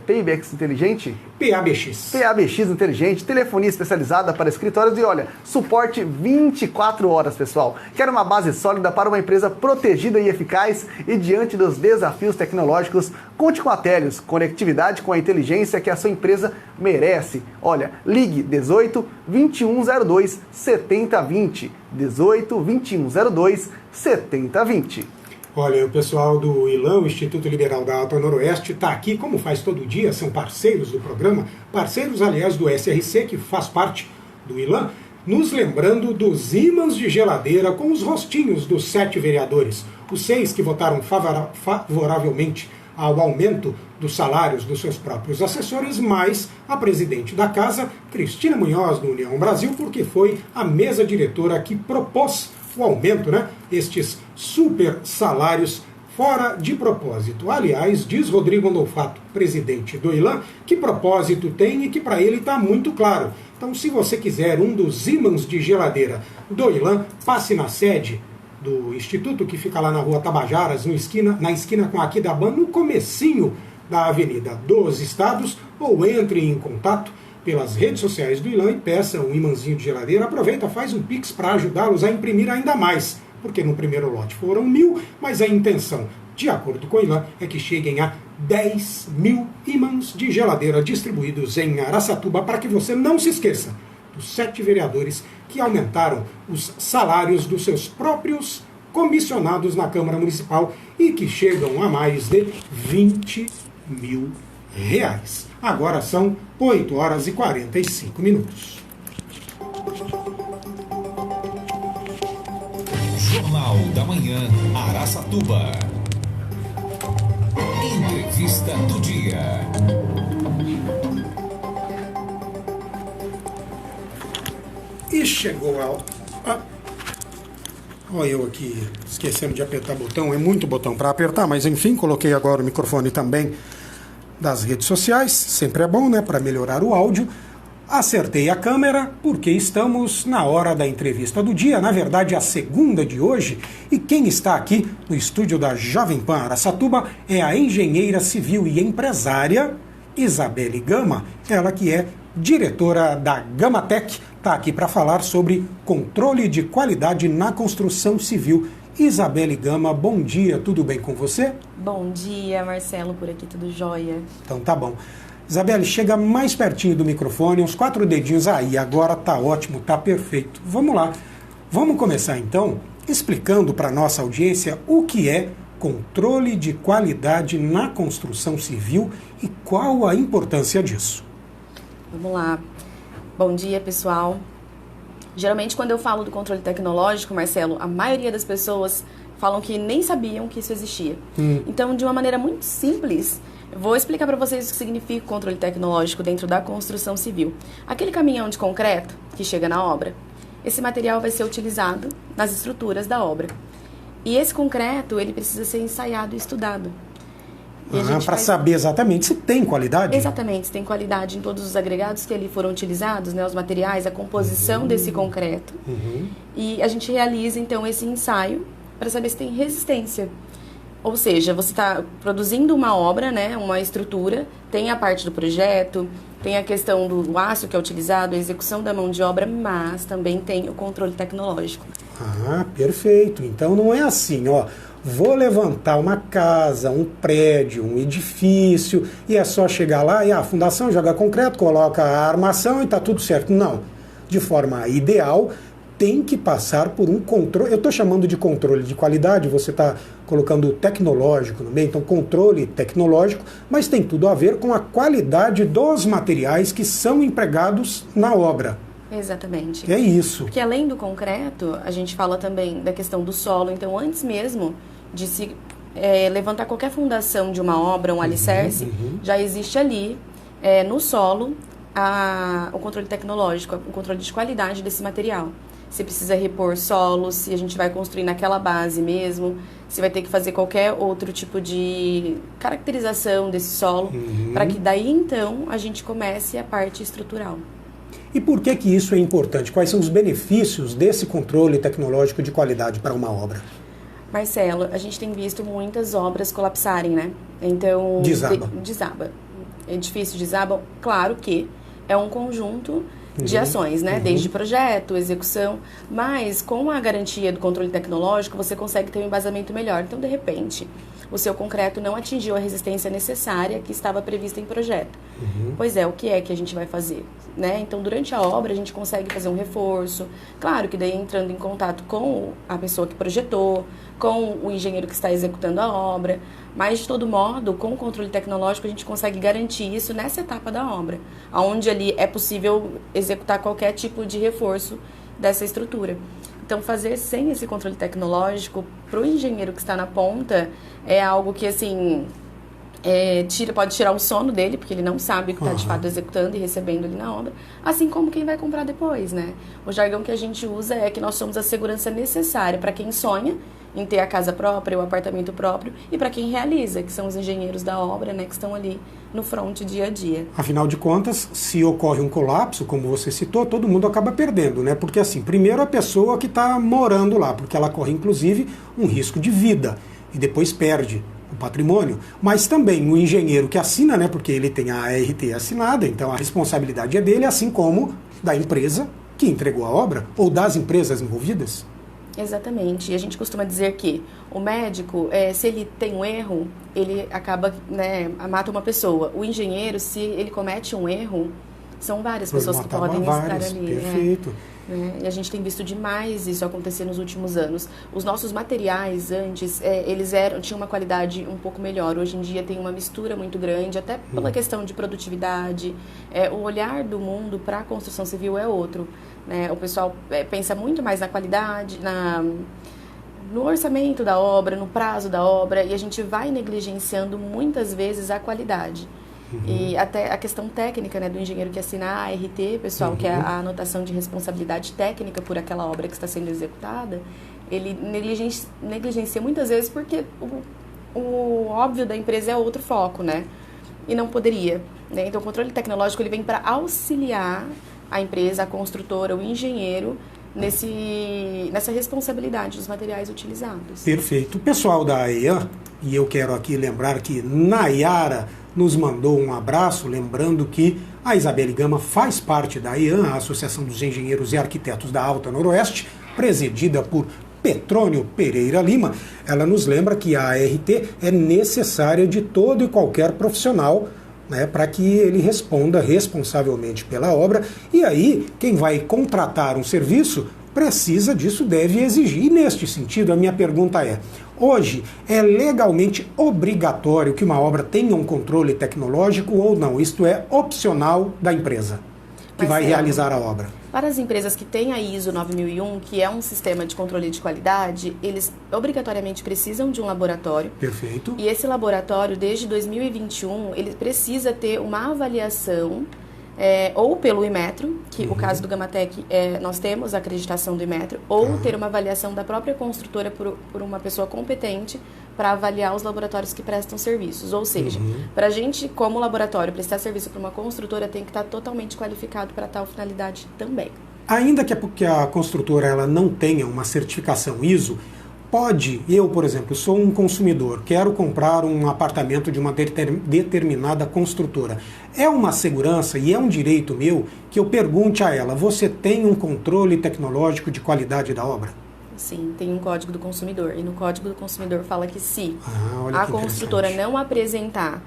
PBX inteligente? PABX inteligente, telefonia especializada para escritórios e olha, suporte 24 horas, pessoal. Quer uma base sólida para uma empresa protegida e eficaz e diante dos desafios tecnológicos? Conte com a Télios, conectividade com a inteligência que a sua empresa merece. Olha, ligue 18 2102 7020, 18 2102 7020. Olha, o pessoal do ILAN, o Instituto Liberal da Alta Noroeste, está aqui, como faz todo dia, são parceiros do programa, parceiros, aliás, do SRC, que faz parte do ILAN, nos lembrando dos ímãs de geladeira com os rostinhos dos 7 vereadores, os 6 que votaram favoravelmente ao aumento dos salários dos seus próprios assessores, mais a presidente da casa, Cristina Munhoz, do União Brasil, porque foi a mesa diretora que propôs o aumento, estes super salários fora de propósito. Aliás, diz Rodrigo Andolfato, presidente do ILAN, que propósito tem e que para ele está muito claro. Então, se você quiser um dos ímãs de geladeira do ILAN, passe na sede do Instituto, que fica lá na rua Tabajaras, na esquina com a Aquidaban, no comecinho da Avenida dos Estados, ou entre em contato pelas redes sociais do ILAN e peça um imãzinho de geladeira. Aproveita, faz um Pix para ajudá-los a imprimir ainda mais, porque no primeiro lote foram 1.000, mas a intenção, de acordo com o ILAN, é que cheguem a 10.000 ímãs de geladeira distribuídos em Araçatuba, para que você não se esqueça dos 7 vereadores que aumentaram os salários dos seus próprios comissionados na Câmara Municipal e que chegam a mais de R$20.000. Agora são 8 horas e 45 minutos. Jornal da Manhã, Araçatuba. Entrevista do dia. E chegou ao... Olha eu aqui esquecendo de apertar botão, é muito botão para apertar, mas enfim, coloquei agora o microfone também das redes sociais, sempre é bom, para melhorar o áudio. Acertei a câmera porque estamos na hora da entrevista do dia, na verdade a segunda de hoje, e quem está aqui no estúdio da Jovem Pan Araçatuba é a engenheira civil e empresária Isabelle Gama, ela que é diretora da Gamatec, está aqui para falar sobre controle de qualidade na construção civil. Isabelle Gama, bom dia, tudo bem com você? Bom dia, Marcelo, por aqui tudo jóia. Então tá bom. Isabelle, chega mais pertinho do microfone, uns 4 dedinhos aí, agora tá ótimo, tá perfeito. Vamos lá, vamos começar então explicando para nossa audiência o que é controle de qualidade na construção civil e qual a importância disso. Vamos lá. Bom dia, pessoal. Geralmente, quando eu falo do controle tecnológico, Marcelo, a maioria das pessoas falam que nem sabiam que isso existia. Então, de uma maneira muito simples, eu vou explicar para vocês o que significa o controle tecnológico dentro da construção civil. Aquele caminhão de concreto que chega na obra, esse material vai ser utilizado nas estruturas da obra. E esse concreto, ele precisa ser ensaiado e estudado. Para saber exatamente se tem qualidade? Exatamente, se tem qualidade em todos os agregados que ali foram utilizados, os materiais, a composição desse concreto. E a gente realiza, então, esse ensaio para saber se tem resistência. Ou seja, você está produzindo uma obra, uma estrutura, tem a parte do projeto, tem a questão do aço que é utilizado, a execução da mão de obra, mas também tem o controle tecnológico. Ah, perfeito. Então não é assim, vou levantar uma casa, um prédio, um edifício, e é só chegar lá e a fundação joga concreto, coloca a armação e está tudo certo. Não. De forma ideal, tem que passar por um controle. Eu estou chamando de controle de qualidade, você está colocando tecnológico no meio, então controle tecnológico, mas tem tudo a ver com a qualidade dos materiais que são empregados na obra. Exatamente. É isso. Porque além do concreto, a gente fala também da questão do solo. Então, antes mesmo de se levantar qualquer fundação de uma obra, um alicerce, já existe ali, no solo, o controle tecnológico, o controle de qualidade desse material. Se precisa repor solo, se a gente vai construir naquela base mesmo, se vai ter que fazer qualquer outro tipo de caracterização desse solo, para que daí então a gente comece a parte estrutural. E por que isso é importante? Quais são os benefícios desse controle tecnológico de qualidade para uma obra? Marcelo, a gente tem visto muitas obras colapsarem, né? Então... Desaba. Edifícios desabam. Claro que é um conjunto de ações, né? Desde projeto, execução, mas com a garantia do controle tecnológico, você consegue ter um embasamento melhor. Então, de repente, o seu concreto não atingiu a resistência necessária que estava prevista em projeto. Pois é, o que é que a gente vai fazer? Né? Então, durante a obra, a gente consegue fazer um reforço. Claro que daí entrando em contato com a pessoa que projetou, com o engenheiro que está executando a obra, mas, de todo modo, com o controle tecnológico, a gente consegue garantir isso nessa etapa da obra, onde ali é possível executar qualquer tipo de reforço dessa estrutura. Então, fazer sem esse controle tecnológico, para o engenheiro que está na ponta, é algo que, assim, pode tirar o sono dele, porque ele não sabe o que está, de fato, executando e recebendo ali na obra, assim como quem vai comprar depois, né? O jargão que a gente usa é que nós somos a segurança necessária para quem sonha em ter a casa própria, o apartamento próprio, e para quem realiza, que são os engenheiros da obra, né, que estão ali no front dia a dia. Afinal de contas, se ocorre um colapso, como você citou, todo mundo acaba perdendo, né? Porque assim, primeiro a pessoa que está morando lá, porque ela corre inclusive um risco de vida, e depois perde o patrimônio, mas também o engenheiro que assina, né, porque ele tem a ART assinada, então a responsabilidade é dele, assim como da empresa que entregou a obra, ou das empresas envolvidas. Exatamente. E a gente costuma dizer que o médico, se ele tem um erro, ele acaba, né, mata uma pessoa. O engenheiro, se ele comete um erro, são várias pessoas que podem estar ali. Perfeito. E a gente tem visto demais isso acontecer nos últimos anos. Os nossos materiais antes, eles tinham uma qualidade um pouco melhor. Hoje em dia tem uma mistura muito grande, até pela questão de produtividade. O olhar do mundo para a construção civil é outro. Né? O pessoal pensa muito mais na qualidade, no orçamento da obra, no prazo da obra, e a gente vai negligenciando muitas vezes a qualidade. E até a questão técnica, né, do engenheiro que assina a ART, pessoal, que é a anotação de responsabilidade técnica por aquela obra que está sendo executada, ele negligencia muitas vezes porque o óbvio da empresa é outro foco, né? E não poderia. Né? Então, o controle tecnológico ele vem para auxiliar a empresa, a construtora, o engenheiro, nessa responsabilidade dos materiais utilizados. Perfeito. O pessoal da AEAN, e eu quero aqui lembrar que Nayara nos mandou um abraço, lembrando que a Isabelle Gama faz parte da AEAN, a Associação dos Engenheiros e Arquitetos da Alta Noroeste, presidida por Petrônio Pereira Lima. Ela nos lembra que a ART é necessária de todo e qualquer profissional, né, para que ele responda responsavelmente pela obra. E aí, quem vai contratar um serviço precisa disso, deve exigir. E neste sentido, a minha pergunta é: hoje é legalmente obrigatório que uma obra tenha um controle tecnológico ou não? Isto é opcional da empresa que vai realizar a obra. Para as empresas que têm a ISO 9001, que é um sistema de controle de qualidade, eles obrigatoriamente precisam de um laboratório. Perfeito. E esse laboratório, desde 2021, ele precisa ter uma avaliação ou pelo Inmetro, que o caso do Gamatec, nós temos a acreditação do Inmetro, ou ter uma avaliação da própria construtora por uma pessoa competente para avaliar os laboratórios que prestam serviços. Ou seja, para a gente, como laboratório, prestar serviço para uma construtora, tem que estar totalmente qualificado para tal finalidade também. Ainda que a construtora ela não tenha uma certificação ISO, eu, por exemplo, sou um consumidor, quero comprar um apartamento de uma determinada construtora. É uma segurança e é um direito meu que eu pergunte a ela: você tem um controle tecnológico de qualidade da obra? Sim, tem um Código do Consumidor. E no Código do Consumidor fala que se a construtora não apresentar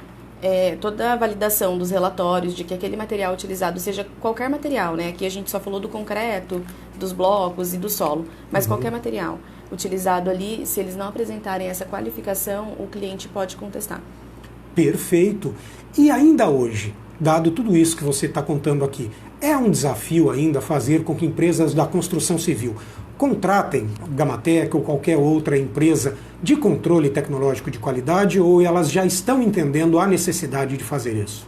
toda a validação dos relatórios de que aquele material utilizado seja qualquer material, né? Aqui a gente só falou do concreto, dos blocos e do solo, mas qualquer material utilizado ali, se eles não apresentarem essa qualificação, o cliente pode contestar. Perfeito. E ainda hoje, dado tudo isso que você está contando aqui, é um desafio ainda fazer com que empresas da construção civil contratem Gamatec ou qualquer outra empresa de controle tecnológico de qualidade, ou elas já estão entendendo a necessidade de fazer isso?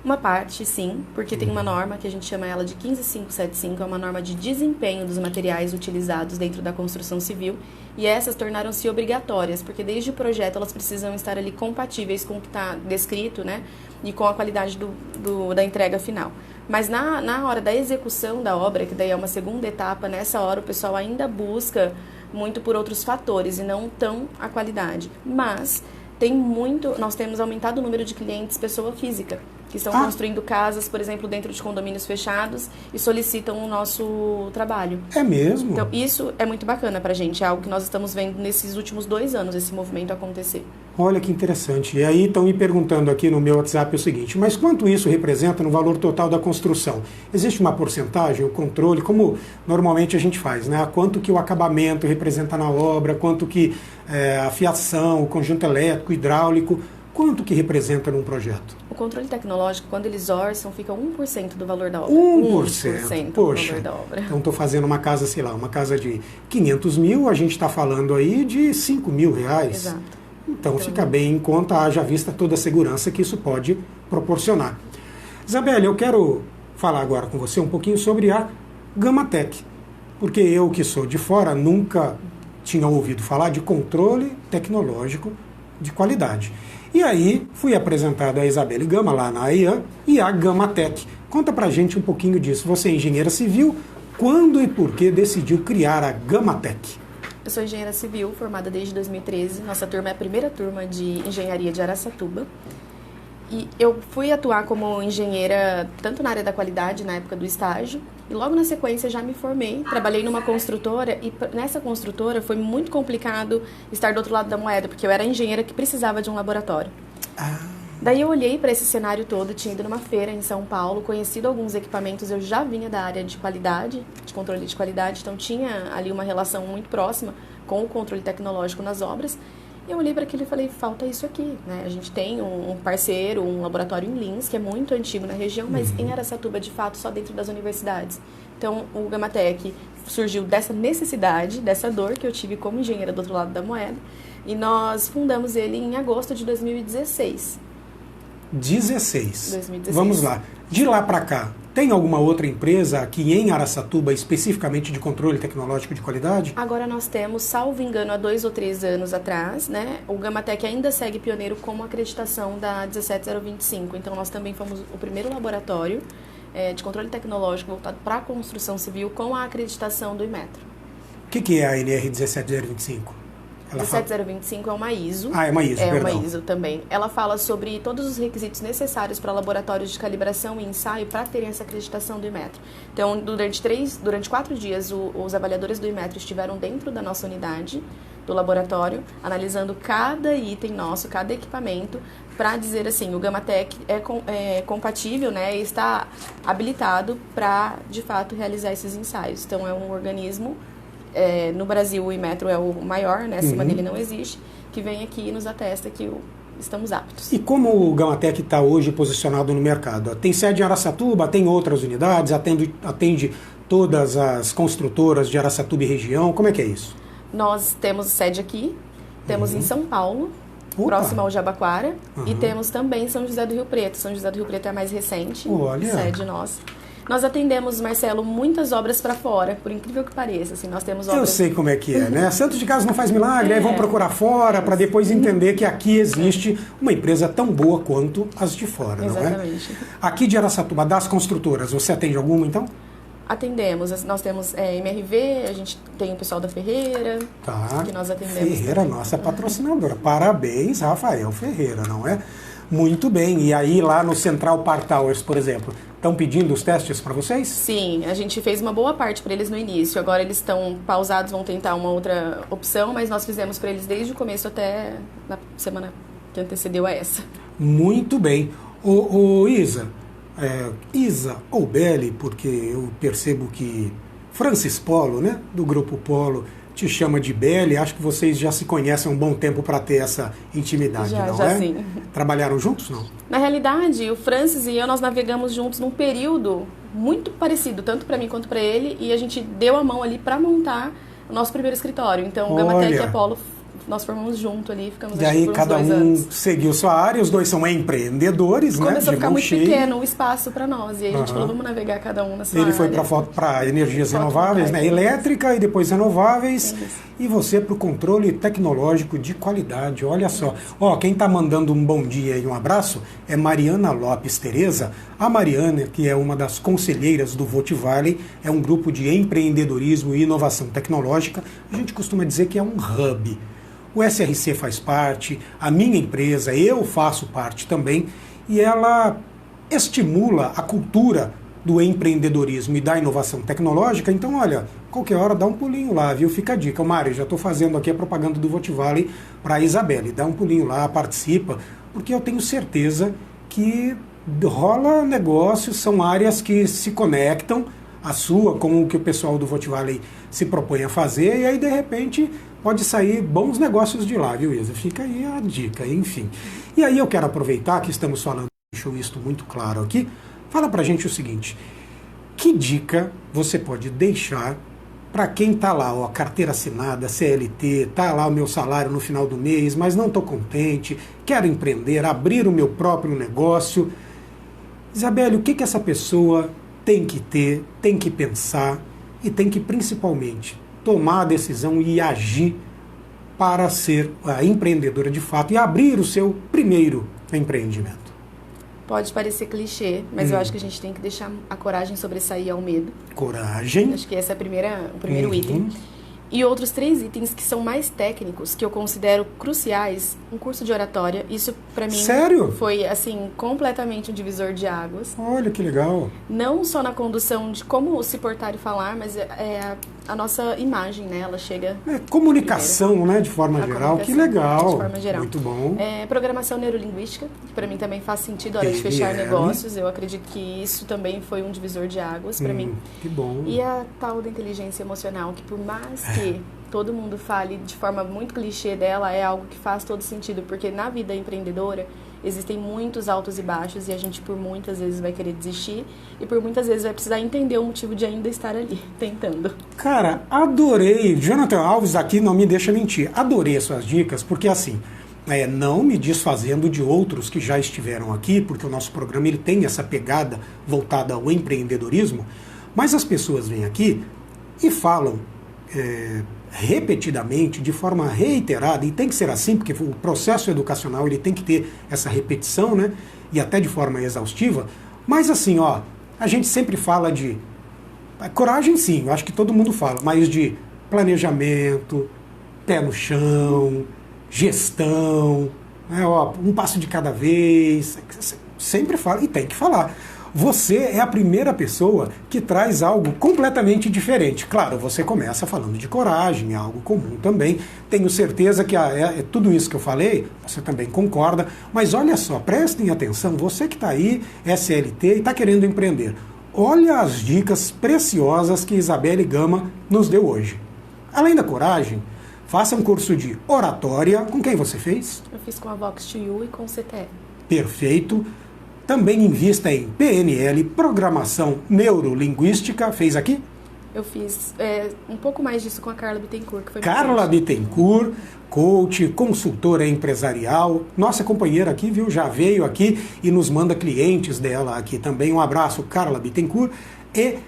Uma parte, sim, porque tem uma norma que a gente chama ela de 15575, é uma norma de desempenho dos materiais utilizados dentro da construção civil, e essas tornaram-se obrigatórias, porque desde o projeto elas precisam estar ali compatíveis com o que está descrito, né, e com a qualidade da entrega final. Mas na hora da execução da obra, que daí é uma segunda etapa, nessa hora o pessoal ainda busca muito por outros fatores e não tão a qualidade. Mas nós temos aumentado o número de clientes pessoa física, que estão construindo casas, por exemplo, dentro de condomínios fechados e solicitam o nosso trabalho. É mesmo? Então, isso é muito bacana pra gente, é algo que nós estamos vendo nesses últimos 2 anos, esse movimento acontecer. Olha que interessante. E aí estão me perguntando aqui no meu WhatsApp o seguinte, mas quanto isso representa no valor total da construção? Existe uma porcentagem, o controle, como normalmente a gente faz, né? Quanto que o acabamento representa na obra, quanto que a fiação, o conjunto elétrico, hidráulico, quanto que representa num projeto? O controle tecnológico, quando eles orçam, fica 1% do valor da obra. 1%? Poxa, do valor da obra. Então estou fazendo uma casa, sei lá, uma casa de 500 mil, a gente está falando aí de 5 mil reais. Exato. Então fica bem em conta, haja vista toda a segurança que isso pode proporcionar. Isabelle, eu quero falar agora com você um pouquinho sobre a Gamatec, porque eu que sou de fora nunca tinha ouvido falar de controle tecnológico de qualidade. E aí fui apresentado a Isabelle Gama lá na AIAN e a Gamatec. Conta pra gente um pouquinho disso. Você é engenheira civil, quando e por que decidiu criar a Gamatec? Eu sou engenheira civil, formada desde 2013. Nossa turma é a primeira turma de engenharia de Araçatuba. E eu fui atuar como engenheira tanto na área da qualidade, na época do estágio, e logo na sequência já me formei, trabalhei numa construtora, e nessa construtora foi muito complicado estar do outro lado da moeda, porque eu era engenheira que precisava de um laboratório. Daí eu olhei para esse cenário todo, tinha ido numa feira em São Paulo, conhecido alguns equipamentos, eu já vinha da área de qualidade, de controle de qualidade, então tinha ali uma relação muito próxima com o controle tecnológico nas obras. Eu olhei para aquilo e falei, falta isso aqui, né? A gente tem um parceiro, um laboratório em Lins, que é muito antigo na região, mas em Araçatuba, de fato, só dentro das universidades. Então, o Gamatec surgiu dessa necessidade, dessa dor que eu tive como engenheira do outro lado da moeda, e nós fundamos ele em agosto de 2016. 2016. Vamos lá. De lá para cá, tem alguma outra empresa aqui em Araçatuba, especificamente de controle tecnológico de qualidade? Agora nós temos, salvo engano, há 2 ou 3 anos atrás, né? O Gamatec ainda segue pioneiro como acreditação da 17025. Então nós também fomos o primeiro laboratório de controle tecnológico voltado para a construção civil com a acreditação do Inmetro. O que é a NR 17025? 17025 é uma ISO. É uma ISO, perdão. É uma ISO também. Ela fala sobre todos os requisitos necessários para laboratórios de calibração e ensaio para terem essa acreditação do Inmetro. Então, durante 4 dias, os avaliadores do Inmetro estiveram dentro da nossa unidade, do laboratório, analisando cada item nosso, cada equipamento, para dizer assim, o Gamatec é compatível, né, e está habilitado para, de fato, realizar esses ensaios. Então, é um organismo... no Brasil o Inmetro é o maior, né? Acima dele não existe, que vem aqui e nos atesta que estamos aptos. E como o Gamatec está hoje posicionado no mercado? Tem sede em Araçatuba, tem outras unidades, atende todas as construtoras de Araçatuba e região, como é que é isso? Nós temos sede aqui, temos em São Paulo, próximo ao Jabaquara, e temos também em São José do Rio Preto. São José do Rio Preto é a mais recente, sede nossa. Nós atendemos, Marcelo, muitas obras para fora, por incrível que pareça. Assim, nós temos obras... Eu sei como é que é, né? Santo de casa não faz milagre, aí vão procurar fora para depois entender que aqui existe uma empresa tão boa quanto as de fora, não é? Exatamente. Aqui de Araçatuba, das construtoras, você atende alguma, então? Atendemos. Nós temos MRV, a gente tem o pessoal da Ferreira, que nós atendemos. Ferreira, também. Nossa patrocinadora. Parabéns, Rafael Ferreira, não é? Muito bem. E aí lá no Central Park Towers, por exemplo, estão pedindo os testes para vocês? Sim, a gente fez uma boa parte para eles no início. Agora eles estão pausados, vão tentar uma outra opção, mas nós fizemos para eles desde o começo até na semana que antecedeu a essa. Muito bem. Isa, Isa ou Belle, porque eu percebo que Francis Polo, né, do Grupo Polo, te chama de Beli, acho que vocês já se conhecem há um bom tempo para ter essa intimidade, já, não já é? Sim. Trabalharam juntos, não? Na realidade, o Francis e eu, nós navegamos juntos num período muito parecido, tanto para mim quanto para ele, e a gente deu a mão ali para montar o nosso primeiro escritório. Então, o Gamatec e Apollo, nós formamos junto ali, ficamos e aí por cada uns 2 um anos. Seguiu sua área, os dois são empreendedores, né? Começou a ficar muito cheio. pequeno o espaço para nós, e aí a gente falou, vamos navegar cada um na sua Ele foi área. para energias renováveis, né? Elétrica e depois renováveis. Isso. E você para o controle tecnológico de qualidade. Olha só. Ó, quem está mandando um bom dia e um abraço é Mariana Lopes Tereza. A Mariana, que é uma das conselheiras do Vote Valley, é um grupo de empreendedorismo e inovação tecnológica. A gente costuma dizer que é um hub. O SRC faz parte, a minha empresa, eu faço parte também, e ela estimula a cultura do empreendedorismo e da inovação tecnológica. Então, olha, qualquer hora dá um pulinho lá, viu? Fica a dica. Mário, já estou fazendo aqui a propaganda do Vote Valley para a Isabelle. Dá um pulinho lá, participa, porque eu tenho certeza que rola negócios, são áreas que se conectam, a sua com o que o pessoal do Vote Valley se propõe a fazer, e aí, de repente, pode sair bons negócios de lá, viu, Isa? Fica aí a dica, enfim. E aí eu quero aproveitar que estamos falando, deixou isto muito claro aqui, fala pra gente o seguinte, que dica você pode deixar para quem está lá, ó, carteira assinada, CLT, tá lá o meu salário no final do mês, mas não estou contente, quero empreender, abrir o meu próprio negócio. Isabelle, o que essa pessoa tem que ter, tem que pensar e tem que principalmente tomar a decisão e agir para ser a empreendedora de fato e abrir o seu primeiro empreendimento? Pode parecer clichê, mas eu acho que a gente tem que deixar a coragem sobressair ao medo. Coragem. Acho que esse é o primeiro item. E outros 3 itens que são mais técnicos, que eu considero cruciais, um curso de oratória. Isso, para mim, Sério? foi, assim, completamente um divisor de águas. Olha, que legal. Não só na condução de como se portar e falar, mas a nossa imagem, né? Ela chega... comunicação, primeiro. Né? De forma geral. Que legal. De forma geral. Muito bom. Programação neurolinguística, que para mim também faz sentido a hora de fechar negócios. Eu acredito que isso também foi um divisor de águas para mim. Que bom. E a tal da inteligência emocional, que por mais que todo mundo fale de forma muito clichê dela, é algo que faz todo sentido, porque na vida empreendedora existem muitos altos e baixos e a gente por muitas vezes vai querer desistir e por muitas vezes vai precisar entender o motivo de ainda estar ali, tentando. Cara, adorei. Jonathan Alves aqui não me deixa mentir. Adorei as suas dicas, porque assim, não me desfazendo de outros que já estiveram aqui, porque o nosso programa ele tem essa pegada voltada ao empreendedorismo, mas as pessoas vêm aqui e falam repetidamente, de forma reiterada, e tem que ser assim, porque o processo educacional ele tem que ter essa repetição, né? E até de forma exaustiva, mas assim, ó, a gente sempre fala de coragem, sim, eu acho que todo mundo fala, mas de planejamento, pé no chão, gestão, né? Ó, um passo de cada vez, sempre fala, e tem que falar. Você é a primeira pessoa que traz algo completamente diferente. Claro, você começa falando de coragem, é algo comum também. Tenho certeza que tudo isso que eu falei, você também concorda. Mas olha só, prestem atenção, você que está aí, SLT e está querendo empreender. Olha as dicas preciosas que Isabelle Gama nos deu hoje. Além da coragem, faça um curso de oratória. Com quem você fez? Eu fiz com a Vox2U e com o CTE. Perfeito. Também invista em PNL, programação neurolinguística. Fez aqui? Eu fiz um pouco mais disso com a Carla Bittencourt, que foi Carla Bittencourt, coach, consultora empresarial, nossa companheira aqui, viu? Já veio aqui e nos manda clientes dela aqui também. Um abraço, Carla Bittencourt. E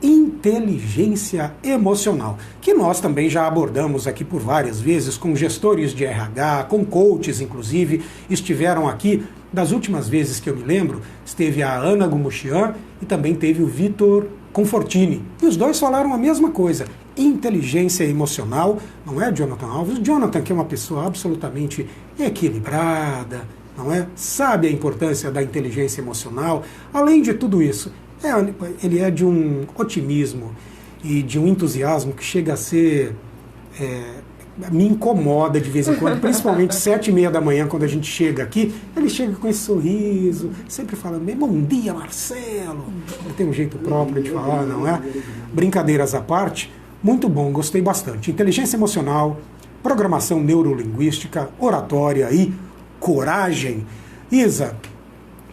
inteligência emocional, que nós também já abordamos aqui por várias vezes com gestores de RH, com coaches, inclusive, estiveram aqui. Das últimas vezes que eu me lembro, esteve a Ana Gumuchian e também teve o Vitor Confortini. E os dois falaram a mesma coisa, inteligência emocional, não é, Jonathan Alves? Jonathan, que é uma pessoa absolutamente equilibrada, não é? Sabe a importância da inteligência emocional. Além de tudo isso, ele é de um otimismo e de um entusiasmo que chega a ser... me incomoda de vez em quando, principalmente 7h30 da manhã, quando a gente chega aqui, ele chega com esse sorriso, sempre falando, bom dia, Marcelo. Ele tem um jeito próprio de falar, não é? Brincadeiras à parte, Muito bom, gostei bastante. Inteligência emocional, programação neurolinguística, oratória e coragem. Isa,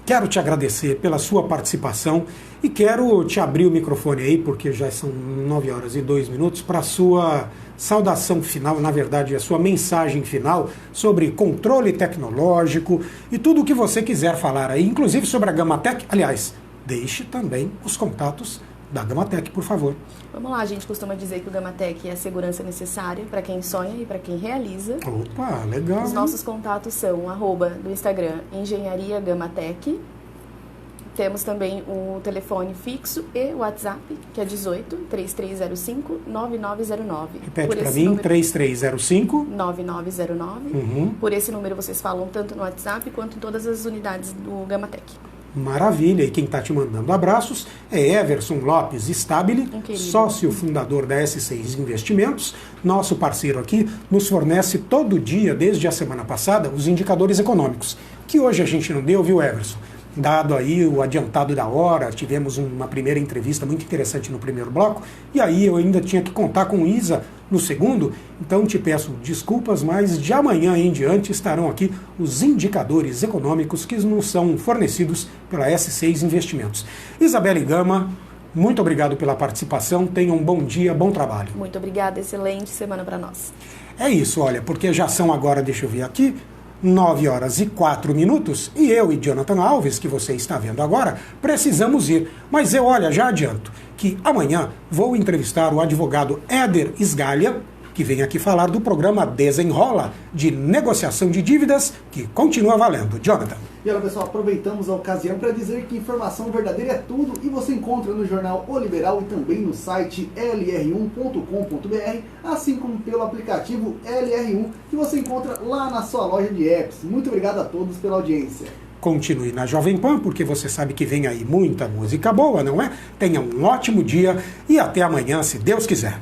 quero te agradecer pela sua participação e quero te abrir o microfone aí, porque já são 9h02, para a sua saudação final, na verdade, a sua mensagem final sobre controle tecnológico e tudo o que você quiser falar aí, inclusive sobre a Gamatec. Aliás, deixe também os contatos da Gamatec, por favor. Vamos lá, a gente costuma dizer que o Gamatec é a segurança necessária para quem sonha e para quem realiza. Opa, legal. Os nossos contatos são do Instagram Engenharia Gamatec. Temos também o telefone fixo e o WhatsApp, que é 18 3305 9909. Repete para mim, 3305 9909. Por esse número vocês falam tanto no WhatsApp quanto em todas as unidades do Gamatec. Maravilha, e quem está te mandando abraços é Everson Lopes Stabile, sócio fundador da S6 Investimentos, nosso parceiro aqui, nos fornece todo dia, desde a semana passada, os indicadores econômicos, que hoje a gente não deu, viu, Everson? Dado aí o adiantado da hora, tivemos uma primeira entrevista muito interessante no primeiro bloco, e aí eu ainda tinha que contar com Isa no segundo, então te peço desculpas, mas de amanhã em diante estarão aqui os indicadores econômicos que nos são fornecidos pela S6 Investimentos. Isabelle Gama, muito obrigado pela participação, tenha um bom dia, bom trabalho. Muito obrigada, excelente semana para nós. É isso, olha, porque já são agora, deixa eu ver aqui, 9h04 e eu e Jonathan Alves, que você está vendo agora, precisamos ir. Mas eu, olha, já adianto que amanhã vou entrevistar o advogado Éder Sgalha, que vem aqui falar do programa Desenrola, de negociação de dívidas, que continua valendo. Jonathan. E olha, pessoal, aproveitamos a ocasião para dizer que informação verdadeira é tudo e você encontra no jornal O Liberal e também no site lr1.com.br, assim como pelo aplicativo LR1, que você encontra lá na sua loja de apps. Muito obrigado a todos pela audiência. Continue na Jovem Pan, porque você sabe que vem aí muita música boa, não é? Tenha um ótimo dia e até amanhã, se Deus quiser.